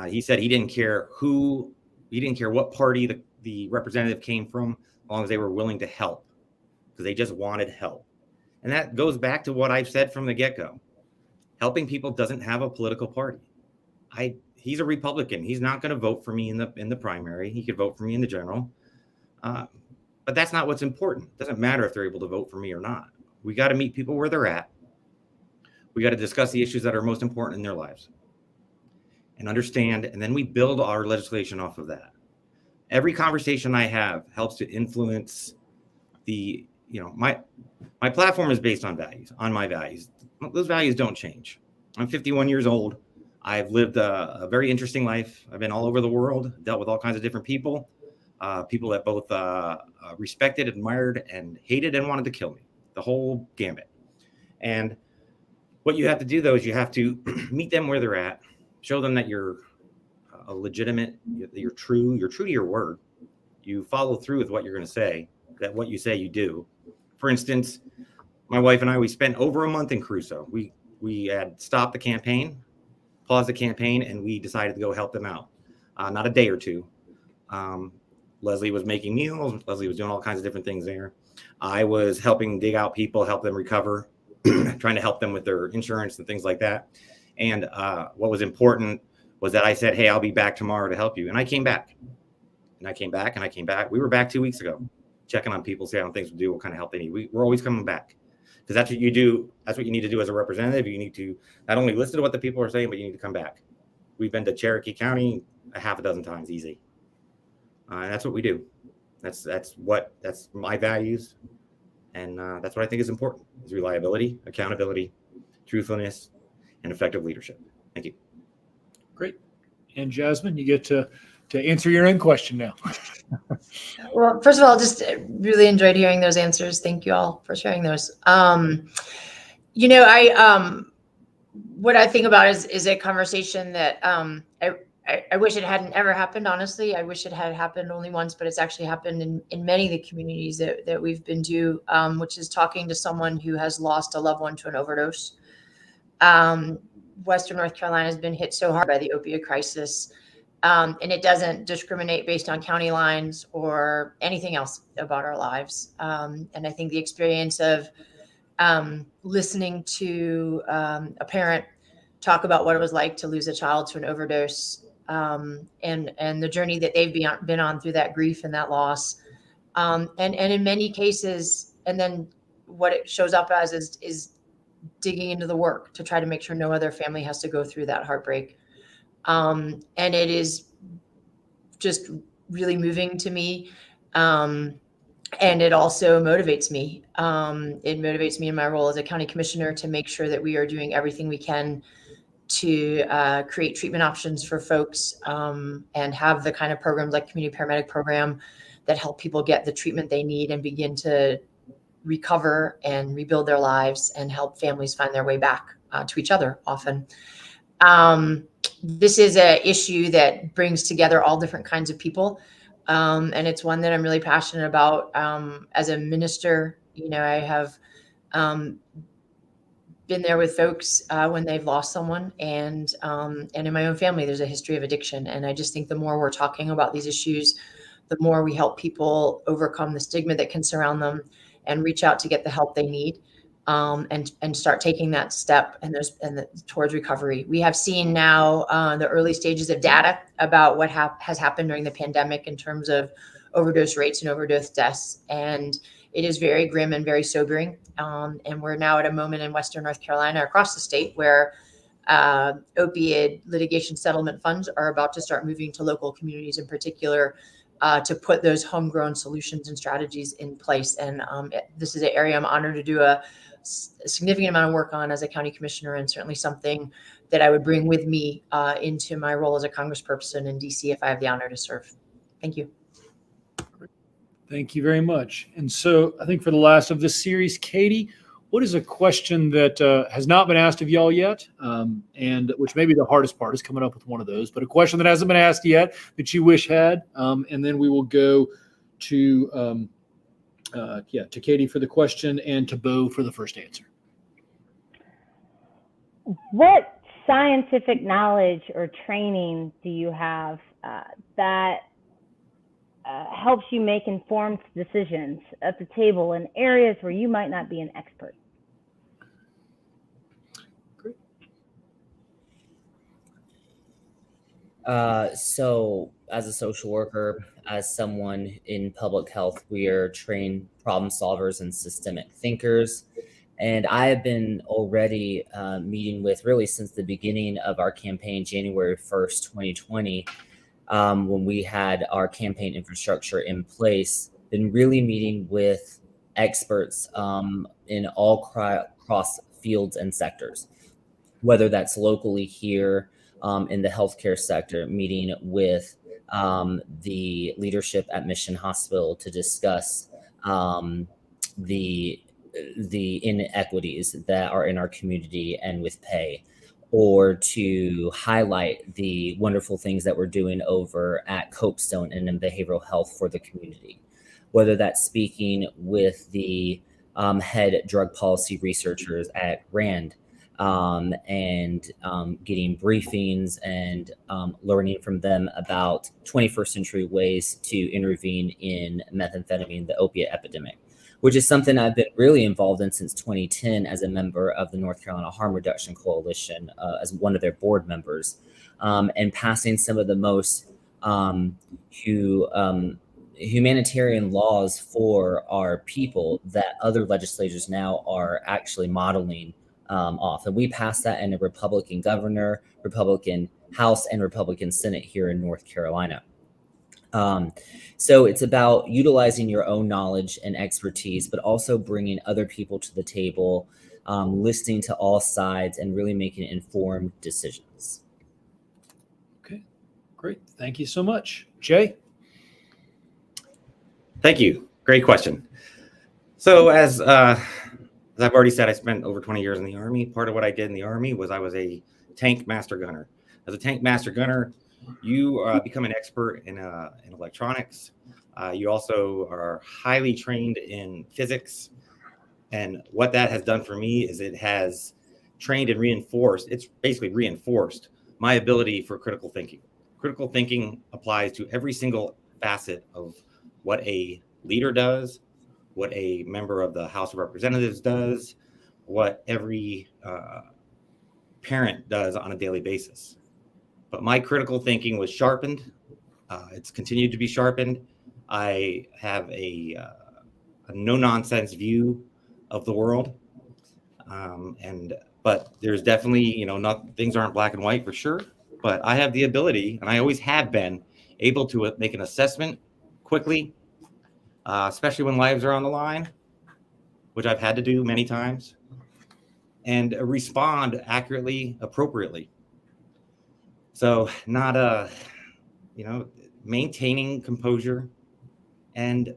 He said he didn't care what party the representative came from, as long as they were willing to help, because they just wanted help. And that goes back to what I've said from the get-go. Helping people doesn't have a political party. He's a Republican. He's not going to vote for me in the primary. He could vote for me in the general. But that's not what's important. It doesn't matter if they're able to vote for me or not. We got to meet people where they're at. We got to discuss the issues that are most important in their lives and understand, and then we build our legislation off of that. Every conversation I have helps to influence my platform is based on values, on my values. Those values don't change. I'm 51 years old. I've lived a very interesting life. I've been all over the world, dealt with all kinds of different people, people that both respected, admired, and hated and wanted to kill me, the whole gambit. And what you have to do, though, is you have to meet them where they're at, show them that you're a legitimate, you're true to your word. You follow through with what you're going to say, that what you say you do. For instance, my wife and I, we spent over a month in Crusoe. We had stopped the campaign, paused the campaign, and we decided to go help them out. Not a day or two. Leslie was making meals. Leslie was doing all kinds of different things there. I was helping dig out people, help them recover, trying to help them with their insurance and things like that. And what was important was that I said, hey, I'll be back tomorrow to help you. And I came back. And I came back and I came back. We were back 2 weeks ago, checking on people, see how things would do, what kind of help they need. We're always coming back. Because that's what you do. That's what you need to do as a representative. You need to not only listen to what the people are saying, but you need to come back. We've been to Cherokee County a half a dozen times, easy. And that's what we do. That's my values. And that's what I think is important, is reliability, accountability, truthfulness, and effective leadership. Thank you. Great. And Jasmine, you get to answer your own question now. Well, first of all, just really enjoyed hearing those answers. Thank you all for sharing those. What I think about is a conversation that I wish it hadn't ever happened. Honestly, I wish it had happened only once, but it's actually happened in many of the communities that we've been to, which is talking to someone who has lost a loved one to an overdose. Western North Carolina has been hit so hard by the opioid crisis. And it doesn't discriminate based on county lines or anything else about our lives. And I think the experience of listening to a parent talk about what it was like to lose a child to an overdose, and the journey that they've been on through that grief and that loss, and in many cases, and then what it shows up as is digging into the work to try to make sure no other family has to go through that heartbreak. And it is just really moving to me. And it also motivates me. It motivates me in my role as a county commissioner to make sure that we are doing everything we can to create treatment options for folks, and have the kind of programs like community paramedic program that help people get the treatment they need and begin to recover and rebuild their lives and help families find their way back to each other often. This is an issue that brings together all different kinds of people. And it's one that I'm really passionate about. As a minister, I have been there with folks when they've lost someone, and in my own family, there's a history of addiction. And I just think the more we're talking about these issues, the more we help people overcome the stigma that can surround them and reach out to get the help they need. and start taking that step towards recovery. We have seen now the early stages of data about what has happened during the pandemic in terms of overdose rates and overdose deaths, and it is very grim and very sobering. And we're now at a moment in Western North Carolina, across the state, where opioid litigation settlement funds are about to start moving to local communities in particular, to put those homegrown solutions and strategies in place. And this is an area I'm honored to do a significant amount of work on as a county commissioner, and certainly something that I would bring with me into my role as a congressperson in DC if I have the honor to serve. Thank you. Thank you very much. And so I think for the last of this series, Katie, what is a question that has not been asked of y'all yet, and which may be the hardest part is coming up with one of those, but a question that hasn't been asked yet that you wish had, and then we will go to to Katie for the question and to Bo for the first answer. What scientific knowledge or training do you have that helps you make informed decisions at the table in areas where you might not be an expert? Great. So as a social worker, as someone in public health, we are trained problem solvers and systemic thinkers. And I have been already meeting with, really since the beginning of our campaign, January 1st, 2020, when we had our campaign infrastructure in place, been really meeting with experts in all cross fields and sectors, whether that's locally here in the healthcare sector, meeting with the leadership at Mission Hospital to discuss the inequities that are in our community and with pay, or to highlight the wonderful things that we're doing over at Copestone and in behavioral health for the community, whether that's speaking with the head drug policy researchers at RAND, and getting briefings and learning from them about 21st century ways to intervene in methamphetamine, the opiate epidemic, which is something I've been really involved in since 2010 as a member of the North Carolina Harm Reduction Coalition, as one of their board members, and passing some of the most humanitarian laws for our people that other legislators now are actually modeling off. And we passed that in a Republican governor, Republican House, and Republican Senate here in North Carolina. So it's about utilizing your own knowledge and expertise, but also bringing other people to the table, listening to all sides, and really making informed decisions. Okay, great. Thank you so much. Jay? Thank you. Great question. So as I've already said, I spent over 20 years in the Army. Part of what I did in the Army was I was a tank master gunner. As a tank master gunner, you become an expert in electronics. You also are highly trained in physics. And what that has done for me is it has trained and reinforced, it's basically reinforced my ability for critical thinking. Critical thinking applies to every single facet of what a leader does, what a member of the House of Representatives does, what every parent does on a daily basis. But my critical thinking was sharpened. It's continued to be sharpened. I have a no-nonsense view of the world. But there's definitely, things aren't black and white for sure. But I have the ability, and I always have been, able to make an assessment quickly, especially when lives are on the line, which I've had to do many times, and respond accurately, appropriately. So not maintaining composure and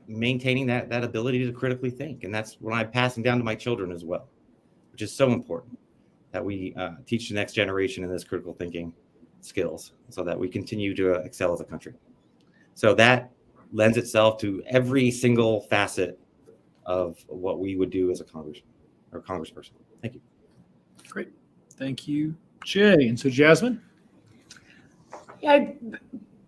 maintaining that ability to critically think. And that's what I'm passing down to my children as well, which is so important that we teach the next generation in this critical thinking skills so that we continue to excel as a country. So that lends itself to every single facet of what we would do as a congressperson. Thank you. Great. Thank you, Jay. And so Jasmine? Yeah, I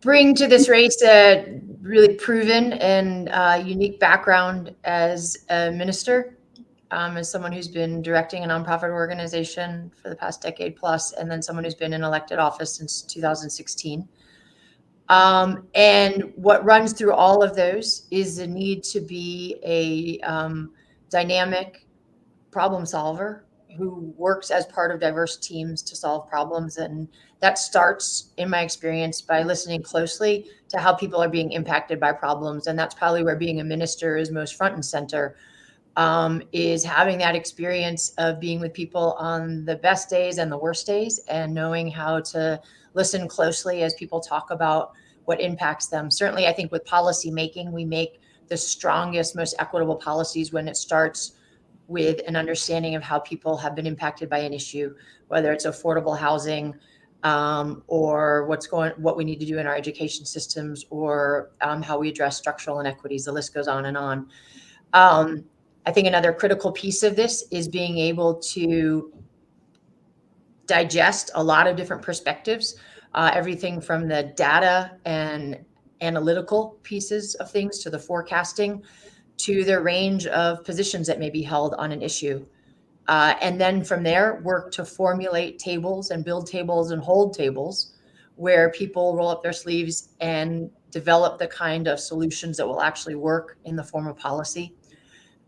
bring to this race a really proven and unique background as a minister as someone who's been directing a nonprofit organization for the past decade plus, and then someone who's been in elected office since 2016. And what runs through all of those is the need to be a dynamic problem solver who works as part of diverse teams to solve problems. And that starts, in my experience, by listening closely to how people are being impacted by problems. And that's probably where being a minister is most front and center, is having that experience of being with people on the best days and the worst days, and knowing how to listen closely as people talk about what impacts them. Certainly, I think with policy making, we make the strongest, most equitable policies when it starts with an understanding of how people have been impacted by an issue, whether it's affordable housing, or what we need to do in our education systems, or how we address structural inequities. The list goes on and on. I think another critical piece of this is being able to digest a lot of different perspectives, everything from the data and analytical pieces of things to the forecasting, to the range of positions that may be held on an issue. And then from there, work to formulate tables and build tables and hold tables where people roll up their sleeves and develop the kind of solutions that will actually work in the form of policy.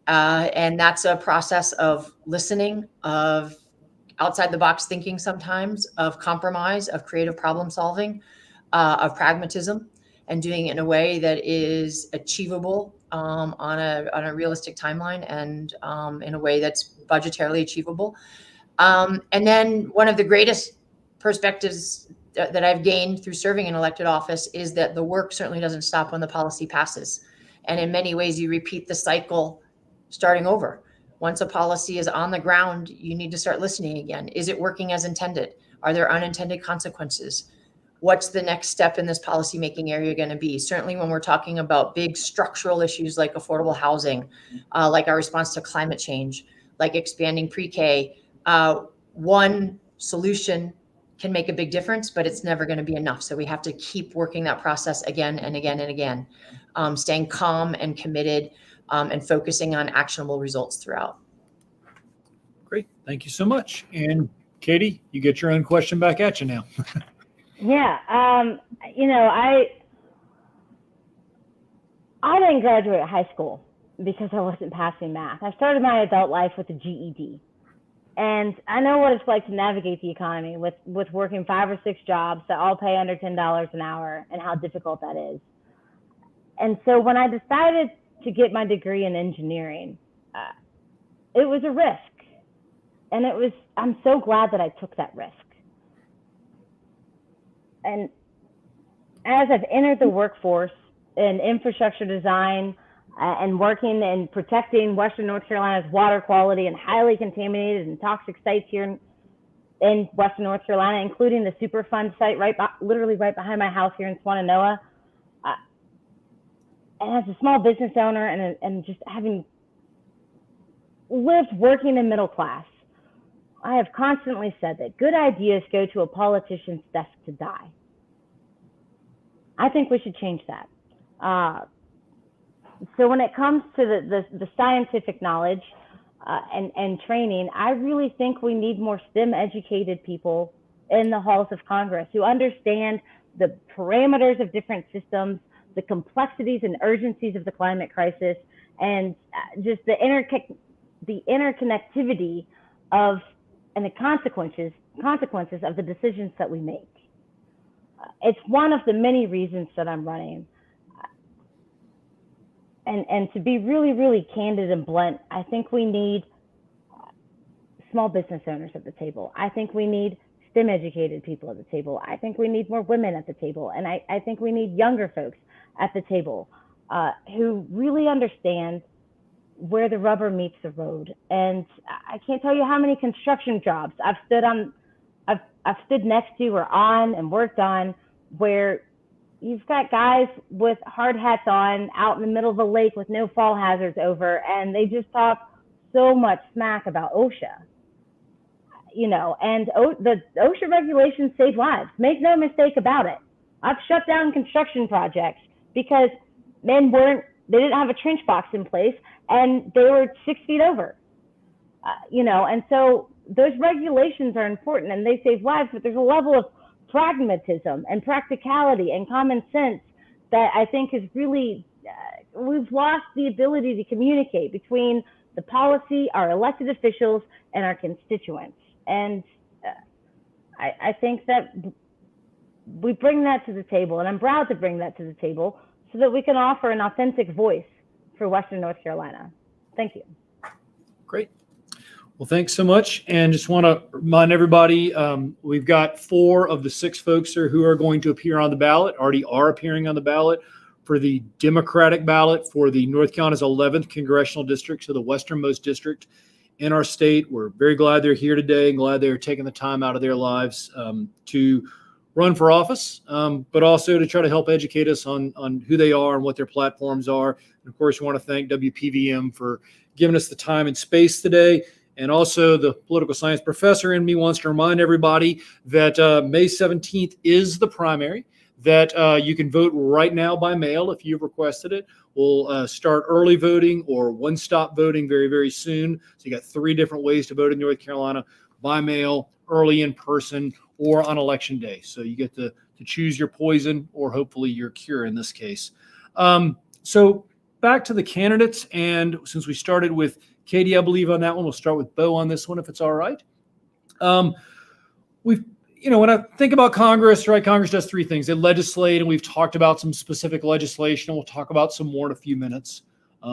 And that's a process of listening, of outside the box thinking sometimes, of compromise, of creative problem solving, of pragmatism, and doing it in a way that is achievable on a realistic timeline, and in a way that's budgetarily achievable. And then one of the greatest perspectives that I've gained through serving in elected office is that the work certainly doesn't stop when the policy passes. And in many ways, you repeat the cycle starting over. Once a policy is on the ground, you need to start listening again. Is it working as intended? Are there unintended consequences? What's the next step in this policymaking area going to be? Certainly when we're talking about big structural issues like affordable housing, like our response to climate change, like expanding pre-K, one solution can make a big difference, but it's never going to be enough. So we have to keep working that process again and again and again, staying calm and committed, and focusing on actionable results throughout. Great. Thank you so much. And Katie, you get your own question back at you now. Yeah. I didn't graduate high school because I wasn't passing math. I started my adult life with a GED. And I know what it's like to navigate the economy with working 5 or 6 jobs that all pay under $10 an hour, and how difficult that is. And so when I decided to get my degree in engineering, it was a risk. And I'm so glad that I took that risk. And as I've entered the workforce in infrastructure design, and working and protecting Western North Carolina's water quality and highly contaminated and toxic sites here in Western North Carolina, including the Superfund site literally right behind my house here in Swannanoa. And as a small business owner and just having lived working in middle class, I have constantly said that good ideas go to a politician's desk to die. I think we should change that. So when it comes to the scientific knowledge and training, I really think we need more STEM educated people in the halls of Congress who understand the parameters of different systems, the complexities and urgencies of the climate crisis, and just the interconnectivity of and the consequences of the decisions that we make. It's one of the many reasons that I'm running. And to be really, really candid and blunt, I think we need small business owners at the table. I think we need STEM educated people at the table. I think we need more women at the table. And I think we need younger folks at the table who really understand where the rubber meets the road. And I can't tell you how many construction jobs I've stood next to or on and worked on where you've got guys with hard hats on out in the middle of a lake with no fall hazards over, and they just talk so much smack about OSHA. And the OSHA regulations save lives. Make no mistake about it. I've shut down construction projects because they didn't have a trench box in place and they were 6 feet over. And so those regulations are important and they save lives, but there's a level of pragmatism and practicality and common sense that I think is really, we've lost the ability to communicate between the policy, our elected officials, and our constituents. And I think that we bring that to the table, and I'm proud to bring that to the table so that we can offer an authentic voice for Western North Carolina. Thank you. Great. Well, thanks so much. And just want to remind everybody, we've got 4 of the 6 folks who are going to appear on the ballot, already are appearing on the ballot for the Democratic ballot for the North Carolina's 11th congressional district, so the westernmost district in our state. We're very glad they're here today and glad they're taking the time out of their lives to run for office, but also to try to help educate us on who they are and what their platforms are. And of course, we want to thank WPVM for giving us the time and space today. And also the political science professor in me wants to remind everybody that May 17th is the primary, that you can vote right now by mail if you've requested it. We'll start early voting or one-stop voting very, very soon. So you got 3 different ways to vote in North Carolina: by mail, early in person, or on election day. So you get to choose your poison or hopefully your cure in this case. So back to the candidates. And since we started with Katie, I believe, on that one, we'll start with Bo on this one, if it's all right. When I think about Congress, right, Congress does 3 things. They legislate, and we've talked about some specific legislation, and we'll talk about some more in a few minutes.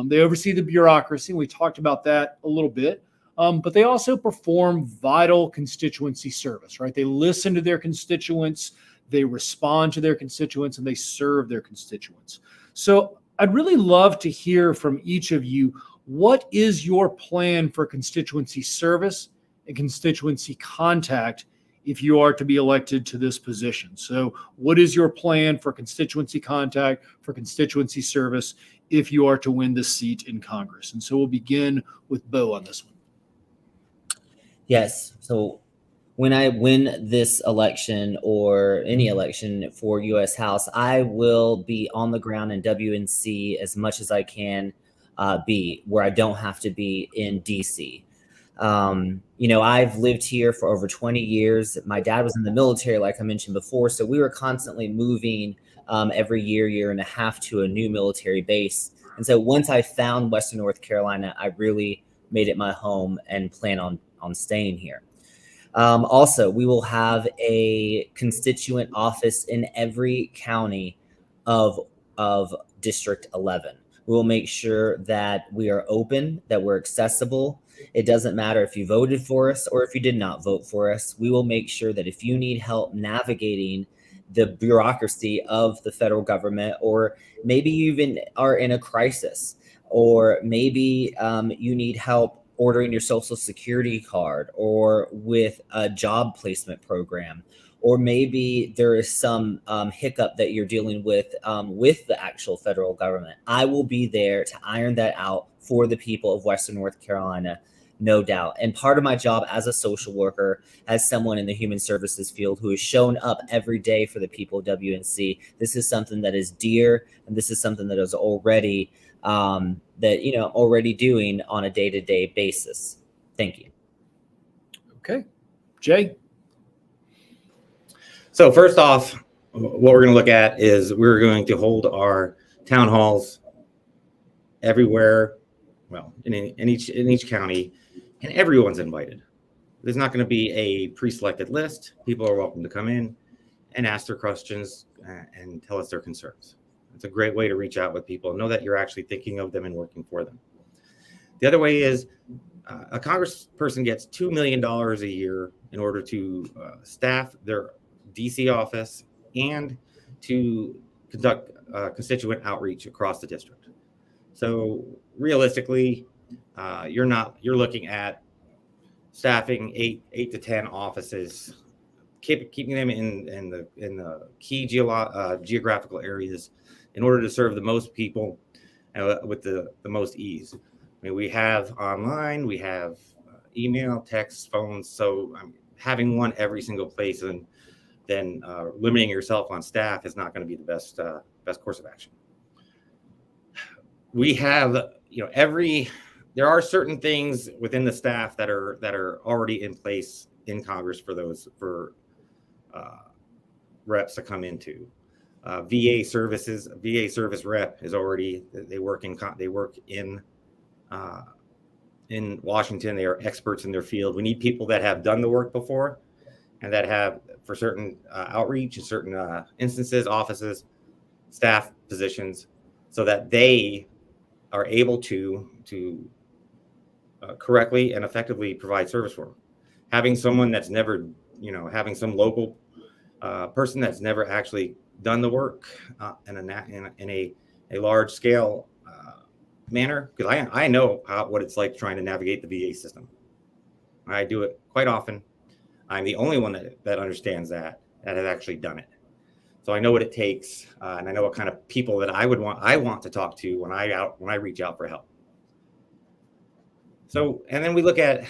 They oversee the bureaucracy, and we talked about that a little bit. But they also perform vital constituency service, right? They listen to their constituents, they respond to their constituents, and they serve their constituents. So I'd really love to hear from each of you, what is your plan for constituency service and constituency contact if you are to be elected to this position? So what is your plan for constituency contact, for constituency service, if you are to win this seat in Congress? And so we'll begin with Bo on this one. Yes. So when I win this election or any election for U.S. House, I will be on the ground in WNC as much as I can be, where I don't have to be in D.C. I've lived here for over 20 years. My dad was in the military, like I mentioned before, so we were constantly moving every year and a half to a new military base. And so once I found Western North Carolina, I really made it my home and plan on staying here. Also, we will have a constituent office in every county of District 11. We will make sure that we are open, that we're accessible. It doesn't matter if you voted for us or if you did not vote for us. We will make sure that if you need help navigating the bureaucracy of the federal government, or maybe you even are in a crisis, or maybe you need help ordering your Social Security card or with a job placement program, or maybe there is some hiccup that you're dealing with the actual federal government. I will be there to iron that out for the people of Western North Carolina, no doubt. And part of my job as a social worker, as someone in the human services field who has shown up every day for the people of WNC, this is something that is dear, and this is something that is already already doing on a day-to-day basis. Thank you. Okay. Jay? So first off, what we're going to look at is we're going to hold our town halls everywhere, well, in each county, and everyone's invited. There's not going to be a pre-selected list. People are welcome to come in and ask their questions and tell us their concerns. It's a great way to reach out with people and know that you're actually thinking of them and working for them. The other way is a congressperson gets $2 million a year in order to staff their DC office and to conduct constituent outreach across the district. So realistically, you're looking at staffing eight to 10 offices, keeping them in the key geographical areas in order to serve the most people with the most ease. I mean, we have online, we have email, text, phones. So having one every single place and then limiting yourself on staff is not going to be the best course of action. We have, there are certain things within the staff that are already in place in Congress for those reps to come into. VA service rep is already, they work in Washington. They are experts in their field. We need people that have done the work before and that have, for certain outreach and certain instances, offices, staff positions, so that they are able to correctly and effectively provide service for them. Having someone that's never, having some local person that's never actually done the work in a large scale manner, because I know what it's like trying to navigate the VA system. I do it quite often. I'm the only one that understands that has actually done it. So I know what it takes, and I know what kind of people that I want to talk to when I reach out for help. So, and then we look at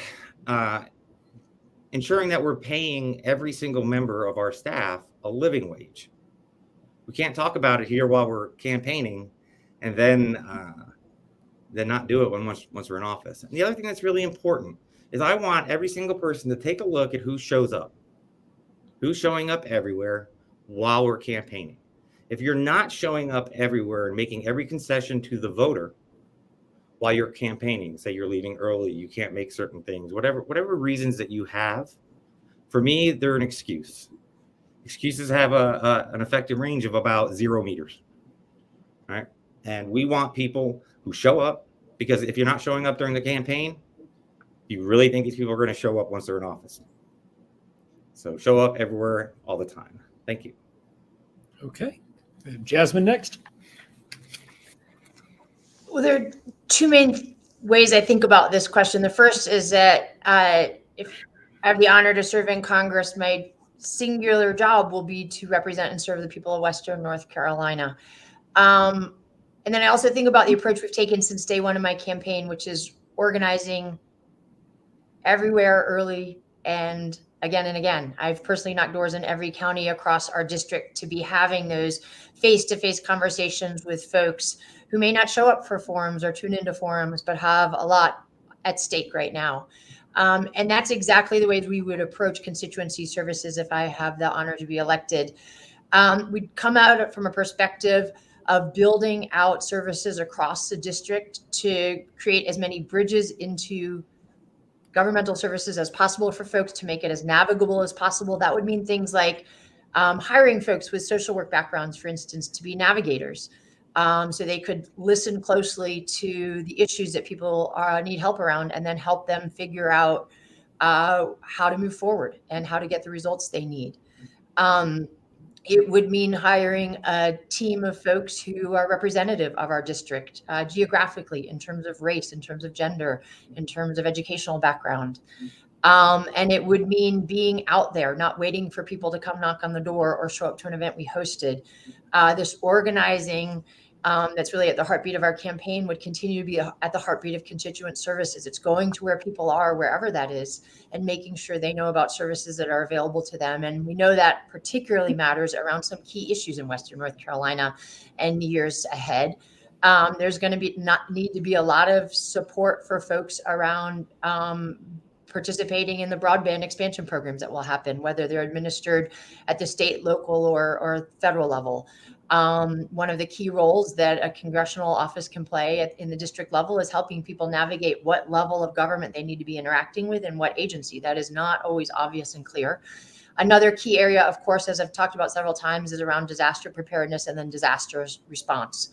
ensuring that we're paying every single member of our staff a living wage. We can't talk about it here while we're campaigning, and then not do it once we're in office. And the other thing that's really important is I want every single person to take a look at who shows up, who's showing up everywhere while we're campaigning. If you're not showing up everywhere and making every concession to the voter while you're campaigning, say you're leaving early, you can't make certain things, whatever reasons that you have, for me, they're an excuse. Excuses have an effective range of about 0 meters, right? And we want people who show up, because if you're not showing up during the campaign, you really think these people are going to show up once they're in office. So show up everywhere all the time. Thank you. Okay. Jasmine next. Well, there are two main ways I think about this question. The first is that if I have the honor to serve in Congress, my singular job will be to represent and serve the people of Western North Carolina. And then I also think about the approach we've taken since day one of my campaign, which is organizing everywhere early and again and again. I've personally knocked doors in every county across our district to be having those face-to-face conversations with folks who may not show up for forums or tune into forums, but have a lot at stake right now. And that's exactly the way we would approach constituency services if I have the honor to be elected. We'd come out from a perspective of building out services across the district to create as many bridges into governmental services as possible for folks, to make it as navigable as possible. That would mean things like hiring folks with social work backgrounds, for instance, to be navigators, so they could listen closely to the issues that people need help around, and then help them figure out how to move forward and how to get the results they need. It would mean hiring a team of folks who are representative of our district geographically, in terms of race, in terms of gender, in terms of educational background. And it would mean being out there, not waiting for people to come knock on the door or show up to an event we hosted. This organizing that's really at the heartbeat of our campaign would continue to be at the heartbeat of constituent services. It's going to where people are, wherever that is, and making sure they know about services that are available to them. And we know that particularly matters around some key issues in Western North Carolina and years ahead. There's going to need to be a lot of support for folks around participating in the broadband expansion programs that will happen, whether they're administered at the state, local, or federal level. One of the key roles that a congressional office can play in the district level is helping people navigate what level of government they need to be interacting with and what agency. That is not always obvious and clear. Another key area, of course, as I've talked about several times, is around disaster preparedness and then disaster response.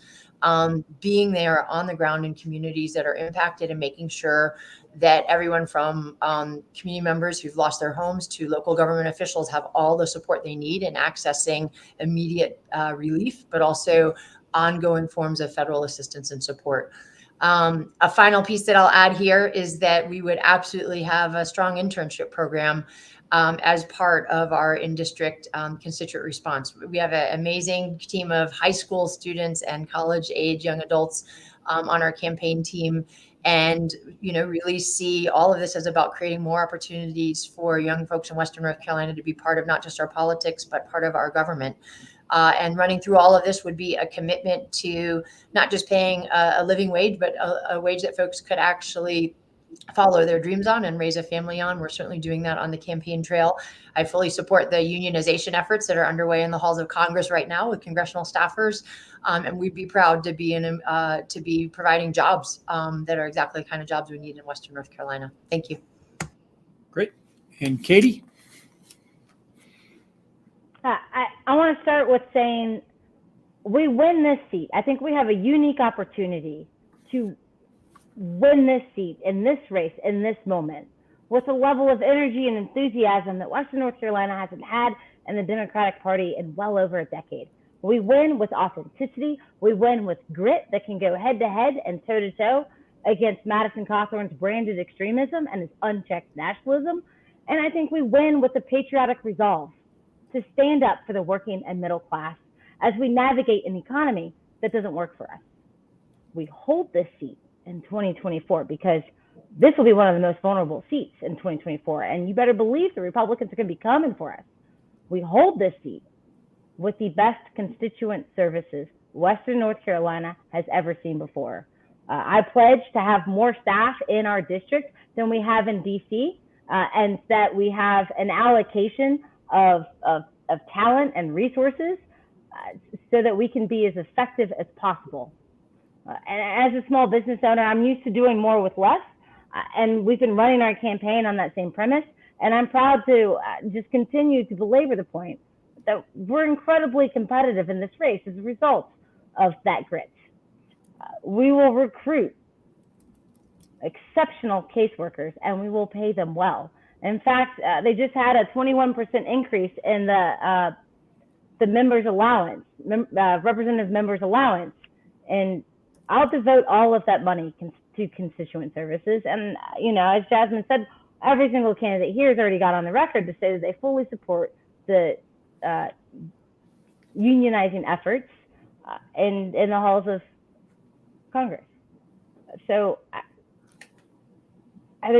Being there on the ground in communities that are impacted and making sure that everyone from community members who've lost their homes to local government officials have all the support they need in accessing immediate relief, but also ongoing forms of federal assistance and support. A final piece that I'll add here is that we would absolutely have a strong internship program as part of our in-district constituent response. We have an amazing team of high school students and college-age young adults on our campaign team, and really see all of this as about creating more opportunities for young folks in Western North Carolina to be part of not just our politics, but part of our government. And running through all of this would be a commitment to not just paying a living wage, but a wage that folks could actually follow their dreams on and raise a family on. We're certainly doing that on the campaign trail. I fully support the unionization efforts that are underway in the halls of Congress right now with congressional staffers, and we'd be proud to be providing jobs that are exactly the kind of jobs we need in Western North Carolina. Thank you. Great. And Katie? I want to start with saying we win this seat. I think we have a unique opportunity to win this seat in this race, in this moment, with a level of energy and enthusiasm that Western North Carolina hasn't had in the Democratic Party in well over a decade. We win with authenticity. We win with grit that can go head to head and toe to toe against Madison Cawthorn's branded extremism and his unchecked nationalism. And I think we win with the patriotic resolve to stand up for the working and middle class as we navigate an economy that doesn't work for us. We hold this seat in 2024 because this will be one of the most vulnerable seats in 2024. And you better believe the Republicans are going to be coming for us. We hold this seat with the best constituent services Western North Carolina has ever seen before. I pledge to have more staff in our district than we have in DC, and that we have an allocation of talent and resources so that we can be as effective as possible. And as a small business owner, I'm used to doing more with less, and we've been running our campaign on that same premise. And I'm proud to just continue to belabor the point that we're incredibly competitive in this race as a result of that grit. We will recruit exceptional caseworkers, and we will pay them well. In fact, they just had a 21% increase in the members' allowance, representative members' allowance, and I'll devote all of that money to constituent services. And, you know, as Jasmine said, every single candidate here has already got on the record to say that they fully support the unionizing efforts in the halls of Congress. So I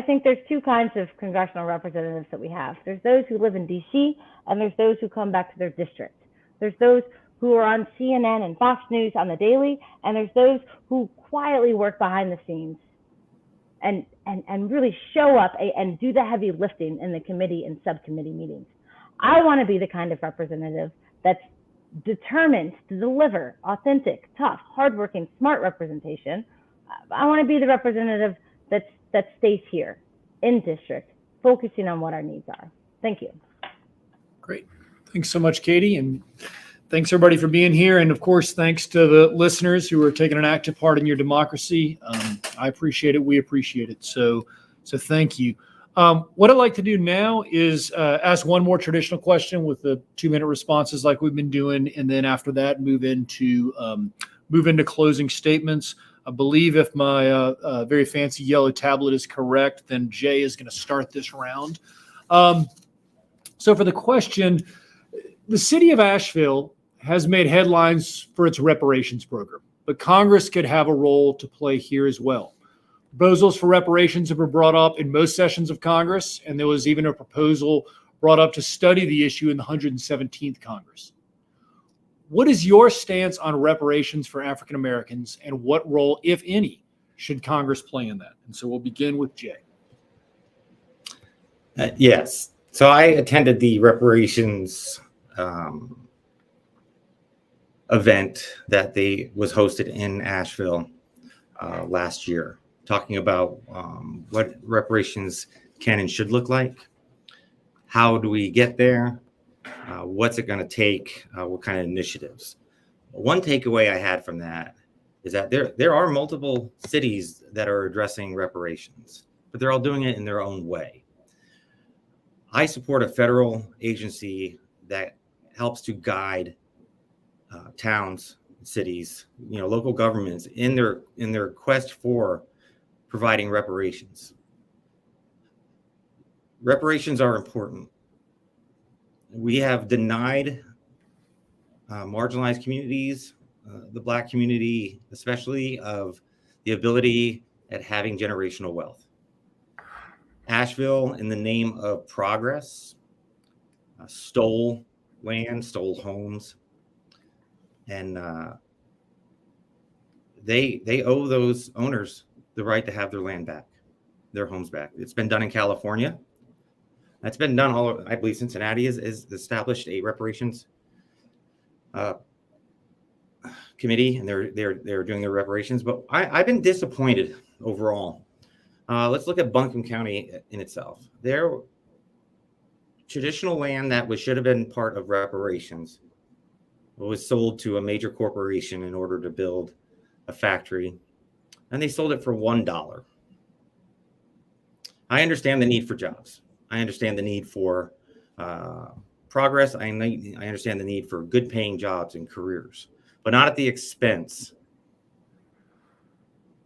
think there's two kinds of congressional representatives that we have. There's those who live in DC, and there's those who come back to their district. There's those who are on CNN and Fox News on the daily, and there's those who quietly work behind the scenes and really show up and do the heavy lifting in the committee and subcommittee meetings. I want to be the kind of representative that's determined to deliver authentic, tough, hardworking, smart representation. I want to be the representative that stays here in district, focusing on what our needs are. Thank you. Great. Thanks so much, Katie. And thanks everybody for being here. And of course, thanks to the listeners who are taking an active part in your democracy. I appreciate it. We appreciate it. So thank you. What I'd like to do now is ask one more traditional question with the 2-minute responses like we've been doing. And then after that, move into closing statements. I believe if my very fancy yellow tablet is correct, then Jay is going to start this round. So for the question, the city of Asheville has made headlines for its reparations program, but Congress could have a role to play here as well. Proposals for reparations have been brought up in most sessions of Congress, and there was even a proposal brought up to study the issue in the 117th Congress. What is your stance on reparations for African Americans, and what role, if any, should Congress play in that? And so we'll begin with Jay. Yes. So I attended the reparations event that was hosted in Asheville last year, talking about what reparations can and should look like. How do we get there? What's it going to take? What kind of initiatives? One takeaway I had from that is that there are multiple cities that are addressing reparations, but they're all doing it in their own way. I support a federal agency that helps to guide towns, cities, local governments in their quest for providing reparations. Reparations are important. We have denied marginalized communities, the Black community especially, of the ability at having generational wealth. Asheville, in the name of progress, stole land, stole homes, and they owe those owners the right to have their land back, their homes back. It's been done in California. That's been done all. I believe Cincinnati is established a reparations committee, and they're doing their reparations. But I've been disappointed overall. Let's look at Buncombe County in itself. Their traditional land that should have been part of reparations was sold to a major corporation in order to build a factory, and they sold it for $1. I understand the need for jobs. I understand the need for progress. I understand the need for good paying jobs and careers, but not at the expense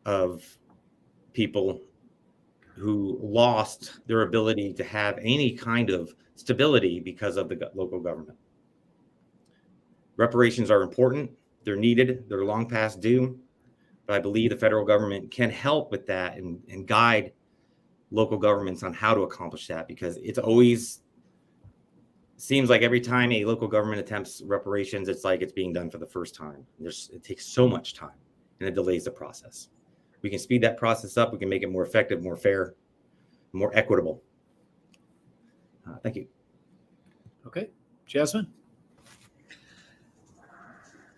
of people who lost their ability to have any kind of stability because of the local government. Reparations are important. They're needed. They're long past due. But I believe the federal government can help with that and guide local governments on how to accomplish that, because it's always seems like every time a local government attempts reparations, it's like it's being done for the first time. It takes so much time, and it delays the process. We can speed that process up. We can make it more effective, more fair, more equitable. Thank you. Okay, Jasmine.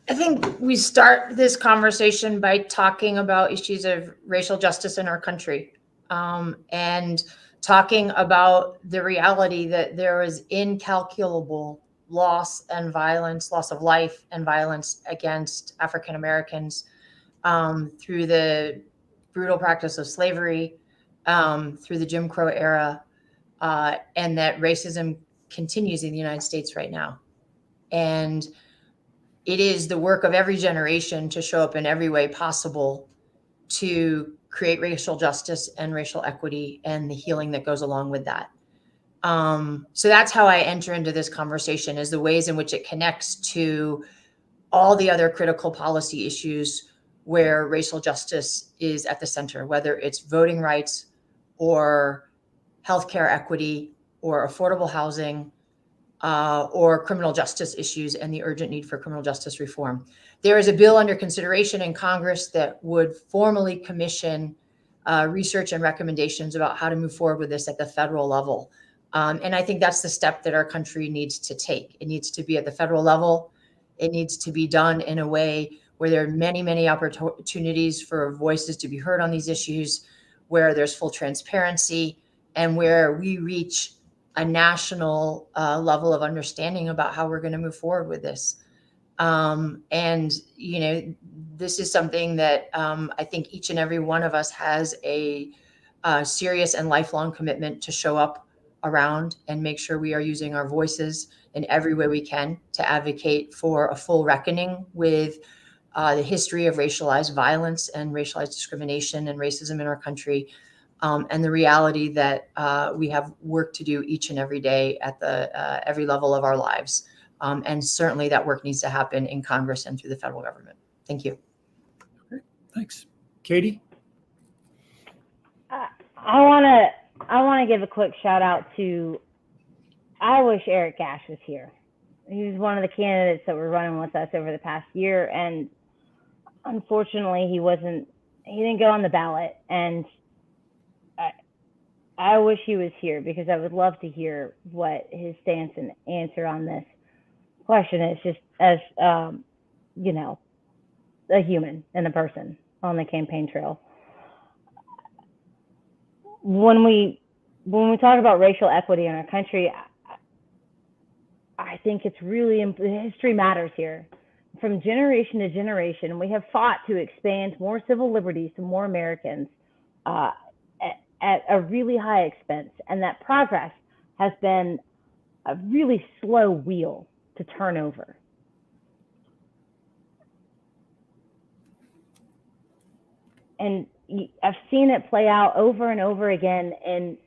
I think we start this conversation by talking about issues of racial justice in our country, and talking about the reality that there is incalculable loss and violence, loss of life and violence against African Americans through the brutal practice of slavery, through the Jim Crow era, and that racism continues in the United States right now. And it is the work of every generation to show up in every way possible to create racial justice and racial equity and the healing that goes along with that. So that's how I enter into this conversation, is the ways in which it connects to all the other critical policy issues where racial justice is at the center, whether it's voting rights or healthcare equity or affordable housing, or criminal justice issues and the urgent need for criminal justice reform. There is a bill under consideration in Congress that would formally commission research and recommendations about how to move forward with this at the federal level. And I think that's the step that our country needs to take. It needs to be at the federal level. It needs to be done in a way where there are many, many opportunities for voices to be heard on these issues, where there's full transparency, and where we reach a national level of understanding about how we're going to move forward with this. And, you know, this is something that I think each and every one of us has a serious and lifelong commitment to show up around and make sure we are using our voices in every way we can to advocate for a full reckoning with the history of racialized violence and racialized discrimination and racism in our country. And the reality that we have work to do each and every day at the every level of our lives. And certainly that work needs to happen in Congress and through the federal government. Thank you. Okay, thanks. Katie? I want to give a quick shout out to, I wish Eric Gash was here. He was one of the candidates that were running with us over the past year. And unfortunately, he didn't go on the ballot. And I wish he was here, because I would love to hear what his stance and answer on this question is, just as, you know, a human and a person on the campaign trail. When we talk about racial equity in our country, I think it's really, history matters here. From generation to generation, we have fought to expand more civil liberties to more Americans, at a really high expense, and that progress has been a really slow wheel to turn over. And I've seen it play out over and over again in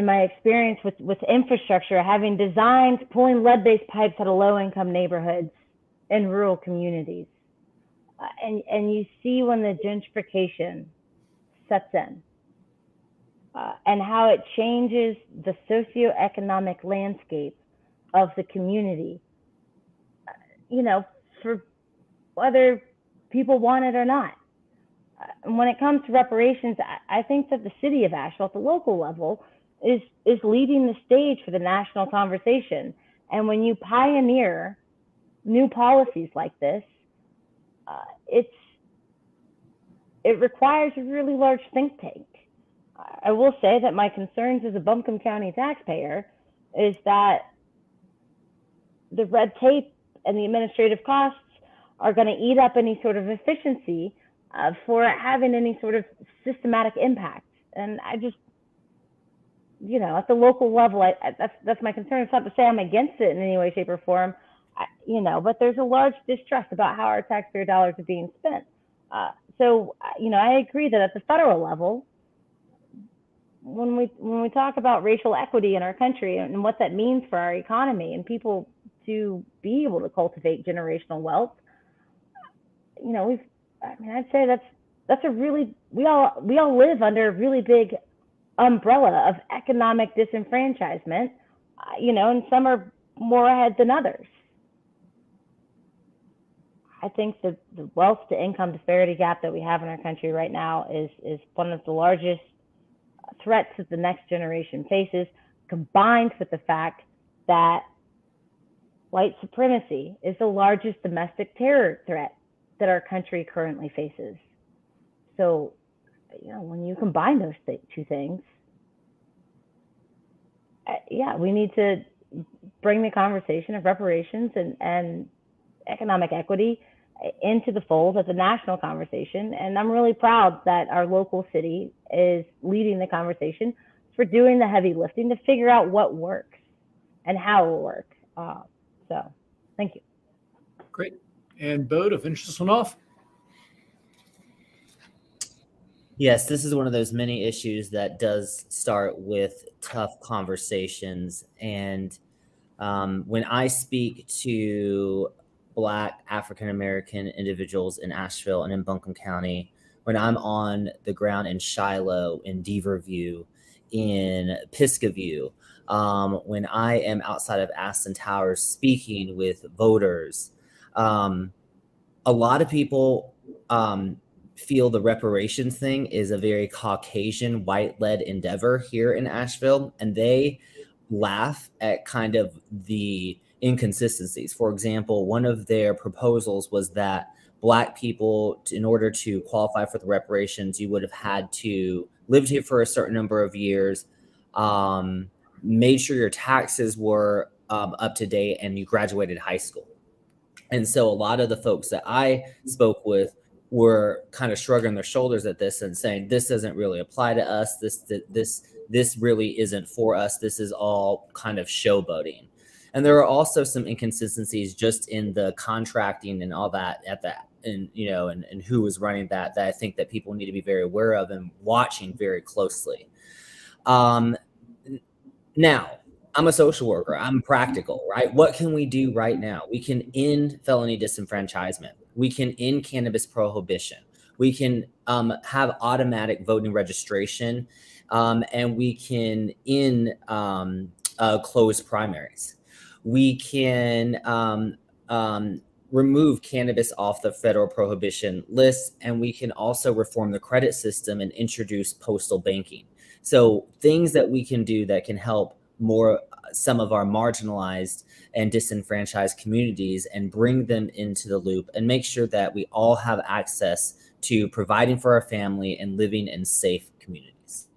my experience with infrastructure, having designed pulling lead-based pipes out of low-income neighborhoods in rural communities. And you see when the gentrification sets in, and how it changes the socioeconomic landscape of the community, for whether people want it or not. And when it comes to reparations, I think that the city of Asheville at the local level is leading the stage for the national conversation. And when you pioneer new policies like this, it requires a really large think tank. I will say that my concerns as a Buncombe County taxpayer is that the red tape and the administrative costs are going to eat up any sort of efficiency for having any sort of systematic impact. And I just, at the local level, that's my concern. It's not to say I'm against it in any way, shape, or form, but there's a large distrust about how our taxpayer dollars are being spent. So I agree that at the federal level, when we talk about racial equity in our country and what that means for our economy and people to be able to cultivate generational wealth, I'd say that's a really, we all live under a really big umbrella of economic disenfranchisement, and some are more ahead than others. I think the wealth to income disparity gap that we have in our country right now is one of the largest threats that the next generation faces, combined with the fact that white supremacy is the largest domestic terror threat that our country currently faces. So, when you combine those two things, we need to bring the conversation of reparations and economic equity into the fold of the national conversation. And I'm really proud that our local city is leading the conversation for doing the heavy lifting to figure out what works and how it will work. So thank you. Great. And Bo, to finish this one off. Yes, this is one of those many issues that does start with tough conversations. And when I speak to Black African-American individuals in Asheville and in Buncombe County, when I'm on the ground in Shiloh, in Beaverview, in Piscaview, when I am outside of Aston Towers speaking with voters, a lot of people feel the reparations thing is a very Caucasian, white-led endeavor here in Asheville, and they laugh at kind of the inconsistencies. For example, one of their proposals was that Black people, in order to qualify for the reparations, you would have had to lived here for a certain number of years, made sure your taxes were up to date, and you graduated high school. And so a lot of the folks that I spoke with were kind of shrugging their shoulders at this and saying, this doesn't really apply to us. This really isn't for us. This is all kind of showboating. And there are also some inconsistencies just in the contracting and all that and who is running that I think that people need to be very aware of and watching very closely. Now, I'm a social worker. I'm practical, right? What can we do right now? We can end felony disenfranchisement. We can end cannabis prohibition. We can have automatic voting registration, and we can end closed primaries. We can remove cannabis off the federal prohibition list, and we can also reform the credit system and introduce postal banking. So things that we can do that can help some of our marginalized and disenfranchised communities and bring them into the loop and make sure that we all have access to providing for our family and living in safe communities.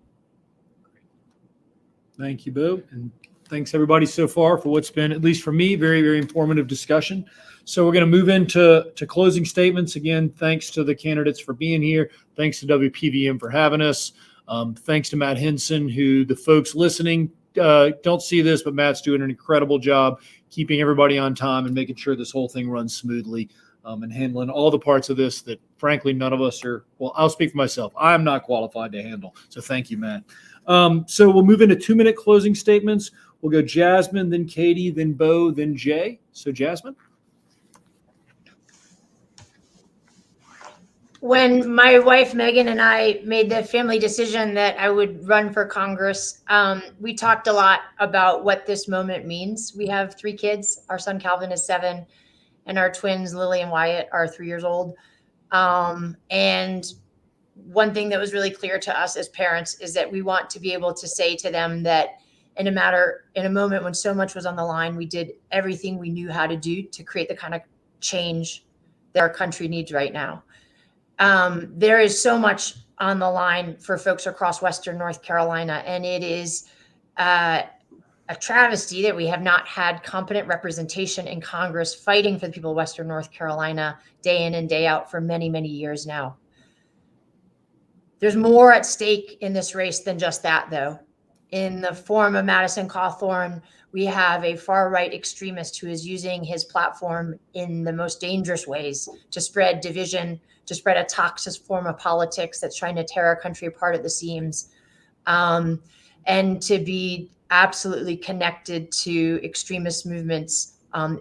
Thank you, Bo. And thanks everybody so far for what's been, at least for me, very, very informative discussion. So we're going to move into closing statements. Again, thanks to the candidates for being here. Thanks to WPVM for having us. Thanks to Matt Henson, who the folks listening don't see this, but Matt's doing an incredible job keeping everybody on time and making sure this whole thing runs smoothly, and handling all the parts of this that frankly none of us are, well, I'll speak for myself, I'm not qualified to handle. So thank you, Matt. So we'll move into 2-minute closing statements. We'll go Jasmine, then Katie, then Bo, then Jay. So Jasmine. When my wife Megan and I made the family decision that I would run for Congress, we talked a lot about what this moment means. We have 3 kids. Our son Calvin is 7, and our twins Lily and Wyatt are 3 years old. And one thing that was really clear to us as parents is that we want to be able to say to them that in a moment when so much was on the line, we did everything we knew how to do to create the kind of change that our country needs right now. There is so much on the line for folks across Western North Carolina, and it is a travesty that we have not had competent representation in Congress fighting for the people of Western North Carolina day in and day out for many, many years now. There's more at stake in this race than just that, though. In the form of Madison Cawthorn, we have a far-right extremist who is using his platform in the most dangerous ways to spread division, to spread a toxic form of politics that's trying to tear our country apart at the seams, and to be absolutely connected to extremist movements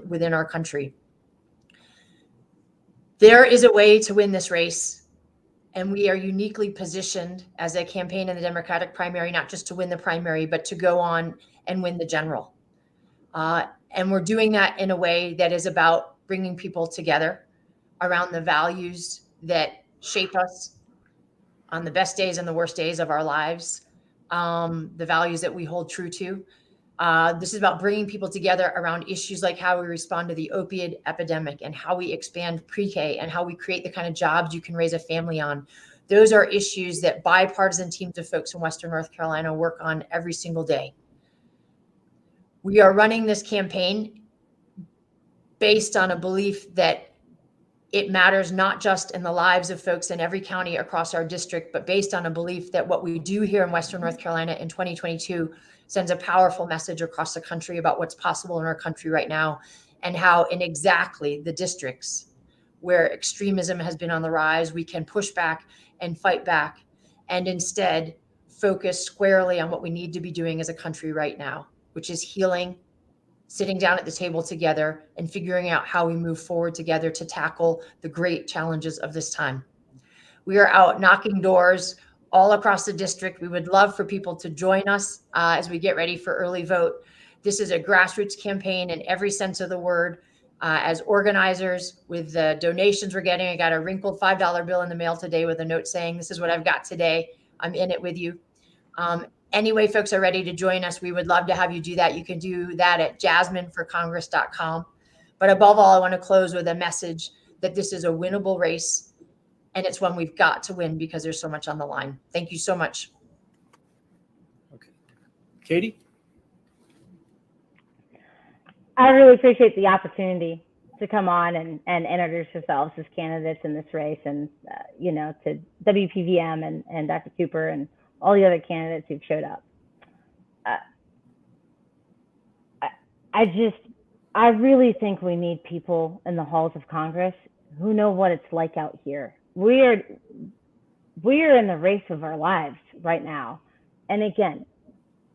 within our country. There is a way to win this race, and we are uniquely positioned as a campaign in the Democratic primary, not just to win the primary, but to go on and win the general. And we're doing that in a way that is about bringing people together around the values that shape us on the best days and the worst days of our lives, the values that we hold true to. This is about bringing people together around issues like how we respond to the opioid epidemic and how we expand pre-K and how we create the kind of jobs you can raise a family on. Those are issues that bipartisan teams of folks in Western North Carolina work on every single day. We are running this campaign based on a belief that it matters not just in the lives of folks in every county across our district, but based on a belief that what we do here in Western North Carolina in 2022 sends a powerful message across the country about what's possible in our country right now, and how in exactly the districts where extremism has been on the rise, we can push back and fight back and instead focus squarely on what we need to be doing as a country right now, which is healing, sitting down at the table together and figuring out how we move forward together to tackle the great challenges of this time. We are out knocking doors all across the district. We would love for people to join us as we get ready for early vote. This is a grassroots campaign in every sense of the word. As organizers, with the donations we're getting, I got a wrinkled $5 bill in the mail today with a note saying, "This is what I've got today. I'm in it with you." Anyway, folks are ready to join us. We would love to have you do that. You can do that at jasmineforcongress.com. But above all, I want to close with a message that this is a winnable race, and it's one we've got to win because there's so much on the line. Thank you so much. Okay. Katie? I really appreciate the opportunity to come on and introduce yourselves as candidates in this race, and to WPVM and Dr. Cooper and all the other candidates who've showed up. I really think we need people in the halls of Congress who know what it's like out here. We are in the race of our lives right now. And again,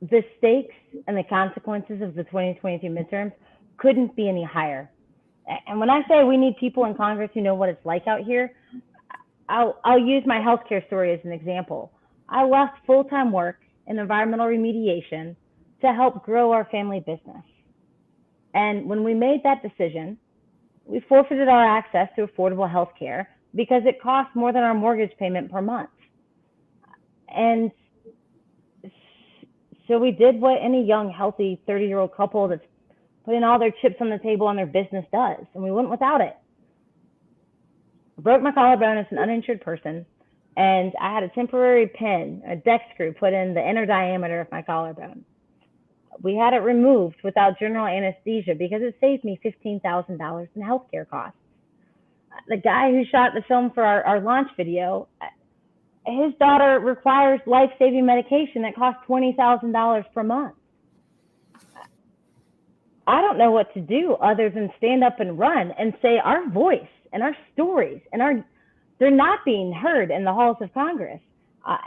the stakes and the consequences of the 2022 midterms couldn't be any higher. And when I say we need people in Congress who know what it's like out here, I'll use my healthcare story as an example. I left full-time work in environmental remediation to help grow our family business. And when we made that decision, we forfeited our access to affordable health care because it cost more than our mortgage payment per month. And so we did what any young, healthy 30-year-old couple that's putting all their chips on the table on their business does, and we went without it. I broke my collarbone as an uninsured person, and I had a temporary pin, a deck screw, put in the inner diameter of my collarbone. We had it removed without general anesthesia because it saved me $15,000 in healthcare costs. The guy who shot the film for our launch video, his daughter requires life-saving medication that costs $20,000 per month. I don't know what to do other than stand up and run and say our voice and our stories and they're not being heard in the halls of Congress.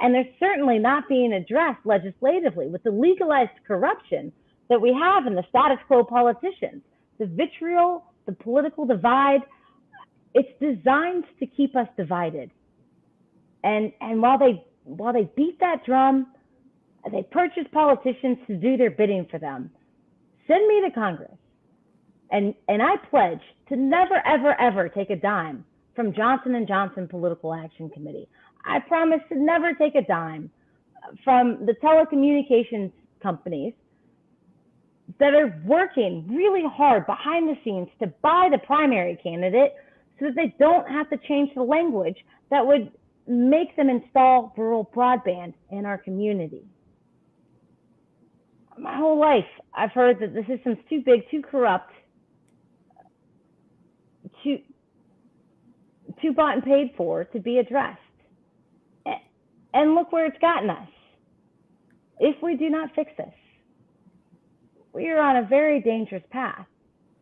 And they're certainly not being addressed legislatively with the legalized corruption that we have in the status quo politicians. The vitriol, the political divide, it's designed to keep us divided. And while they beat that drum, they purchase politicians to do their bidding for them. Send me to Congress. And I pledge to never, ever, ever take a dime from Johnson & Johnson Political Action Committee. I promise to never take a dime from the telecommunications companies that are working really hard behind the scenes to buy the primary candidate so that they don't have to change the language that would make them install rural broadband in our community. My whole life, I've heard that the system's too big, too corrupt, too bought and paid for to be addressed. And look where it's gotten us. If we do not fix this, we are on a very dangerous path.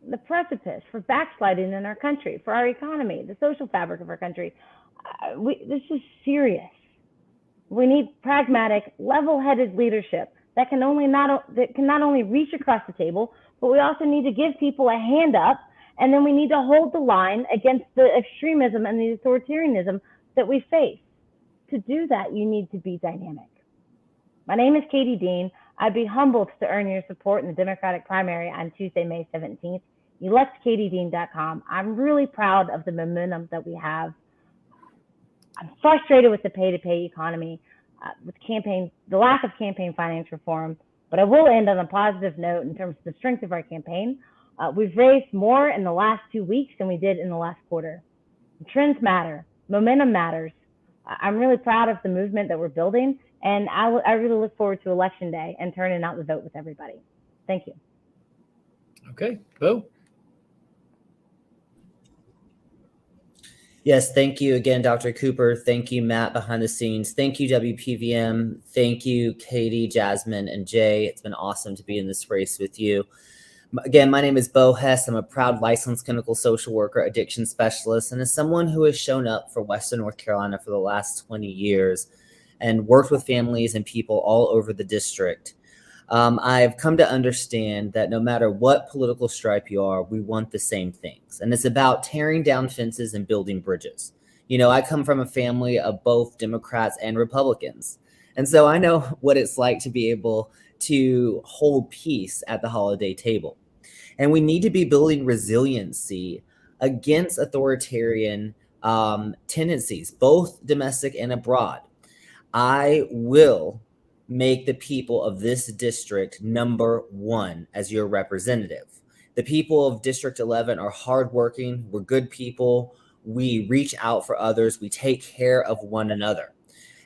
The precipice for backsliding in our country, for our economy, the social fabric of our country. This is serious. We need pragmatic, level-headed leadership that can not only reach across the table, but we also need to give people a hand up, and then we need to hold the line against the extremism and the authoritarianism that we face. To do that, you need to be dynamic. My name is Katie Dean. I'd be humbled to earn your support in the Democratic primary on Tuesday, May 17th. ElectKatieDean.com. I'm really proud of the momentum that we have. I'm frustrated with the pay-to-pay economy, with the lack of campaign finance reform, but I will end on a positive note in terms of the strength of our campaign. We've raised more in the last 2 weeks than we did in the last quarter. Trends matter. Momentum matters. I'm really proud of the movement that we're building, and I really look forward to Election Day and turning out the vote with everybody. Thank you. Okay, Bo. Yes, thank you again, Dr. Cooper. Thank you, Matt, behind the scenes. Thank you, WPVM. Thank you, Katie, Jasmine, and Jay. It's been awesome to be in this race with you. Again, my name is Bo Hess. I'm a proud licensed clinical social worker, addiction specialist, and as someone who has shown up for Western North Carolina for the last 20 years and worked with families and people all over the district, I've come to understand that no matter what political stripe you are, we want the same things. And it's about tearing down fences and building bridges. You know, I come from a family of both Democrats and Republicans. And so I know what it's like to be able to hold peace at the holiday table. And we need to be building resiliency against authoritarian tendencies, both domestic and abroad. I will make the people of this district number one as your representative. The people of District 11 are hardworking. We're good people. We reach out for others. We take care of one another.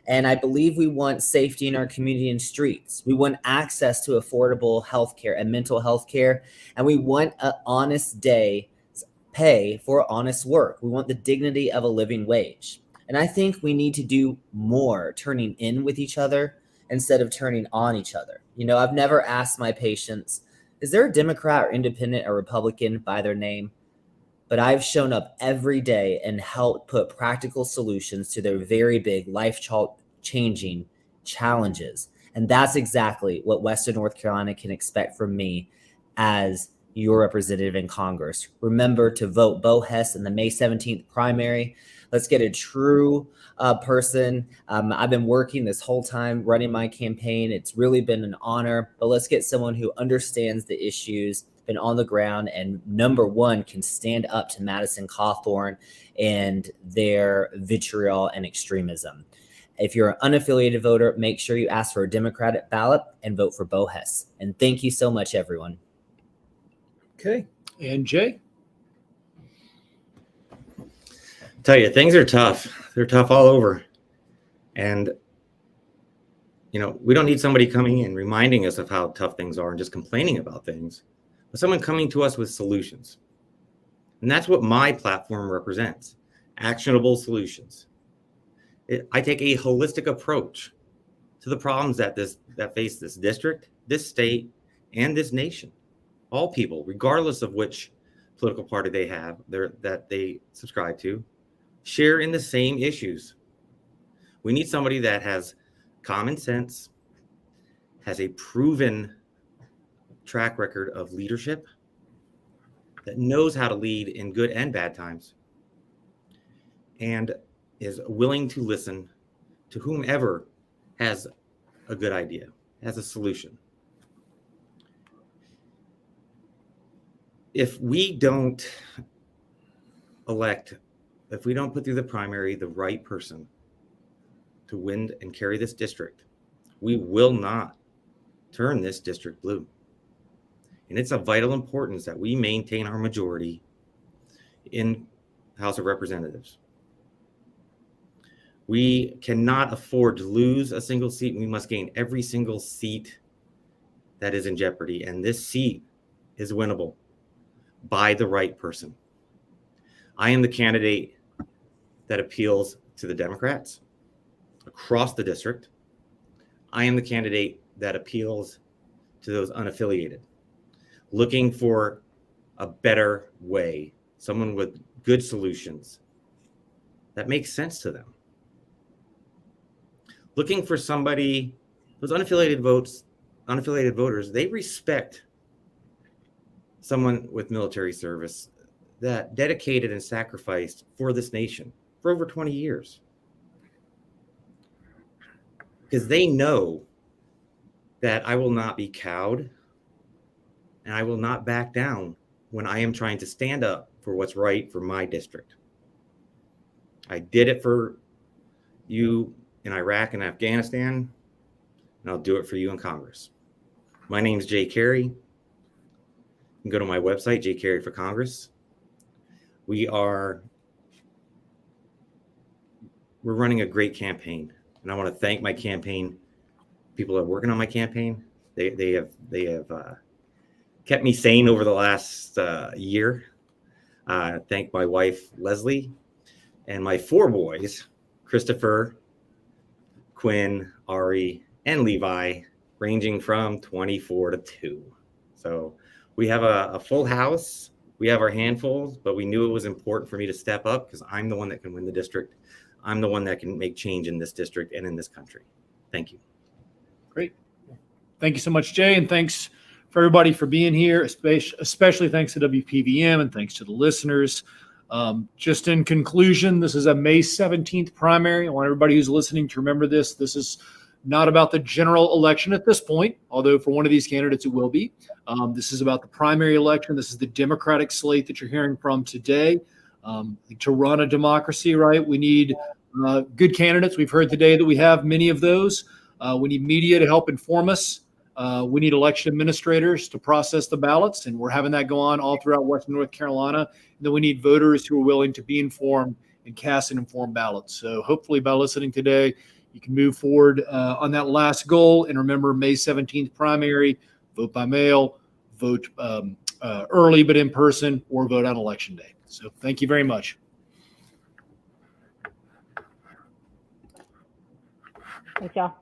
And I believe we want safety in our community and streets. We want access to affordable healthcare and mental health care. And we want an honest day pay for honest work. We want the dignity of a living wage. And I think we need to do more turning in with each other instead of turning on each other. You know, I've never asked my patients, is there a Democrat or independent or Republican by their name? But I've shown up every day and helped put practical solutions to their very big life-changing challenges. And that's exactly what Western North Carolina can expect from me as your representative in Congress. Remember to vote Bo Hess in the May 17th primary. Let's get a true person. I've been working this whole time running my campaign. It's really been an honor, but let's get someone who understands the issues, been on the ground, and number one, can stand up to Madison Cawthorn and their vitriol and extremism. If you're an unaffiliated voter, make sure you ask for a Democratic ballot and vote for Bo Hess. And thank you so much, everyone. Okay. And Jay? Tell you, things are tough. They're tough all over. And, you know, we don't need somebody coming in reminding us of how tough things are and just complaining about things, but someone coming to us with solutions. And that's what my platform represents, actionable solutions. I take a holistic approach to the problems that face this district, this state, and this nation. All people, regardless of which political party they have, that they subscribe to, share in the same issues. We need somebody that has common sense, has a proven track record of leadership, that knows how to lead in good and bad times, and is willing to listen to whomever has a good idea, has a solution. If we don't put through the primary the right person to win and carry this district, we will not turn this district blue. And it's of vital importance that we maintain our majority in House of Representatives. We cannot afford to lose a single seat. We must gain every single seat that is in jeopardy. And this seat is winnable by the right person. I am the candidate that appeals to the Democrats across the district. I am the candidate that appeals to those unaffiliated, looking for a better way, someone with good solutions that makes sense to them. Looking for somebody, those unaffiliated voters, they respect someone with military service that dedicated and sacrificed for this nation for over 20 years. Because they know that I will not be cowed and I will not back down when I am trying to stand up for what's right for my district. I did it for you in Iraq and Afghanistan, and I'll do it for you in Congress. My name is Jay Carey. You can go to my website, Jay Carey for Congress. We're running a great campaign, and I want to thank my campaign people that are working on my campaign. They have kept me sane over the last year. Thank my wife Leslie and my 4 boys, Christopher, Quinn, Ari, and Levi, ranging from 24 to 2. So we have a full house. We have our handfuls, but we knew it was important for me to step up because I'm the one that can win the district. I'm the one that can make change in this district and in this country. Thank you. Great. Thank you so much, Jay. And thanks for everybody for being here, especially thanks to WPVM and thanks to the listeners. Just in conclusion, this is a May 17th primary. I want everybody who's listening to remember this. This is not about the general election at this point, although for one of these candidates it will be. This is about the primary election. This is the Democratic slate that you're hearing from today. To run a democracy, right, we need good candidates. We've heard today that we have many of those. We need media to help inform us. We need election administrators to process the ballots, and we're having that go on all throughout Western North Carolina. And then we need voters who are willing to be informed and cast an informed ballot. So hopefully by listening today, you can move forward on that last goal. And remember, May 17th primary, vote by mail, vote early but in person, or vote on election day. So thank you very much. Thanks, y'all.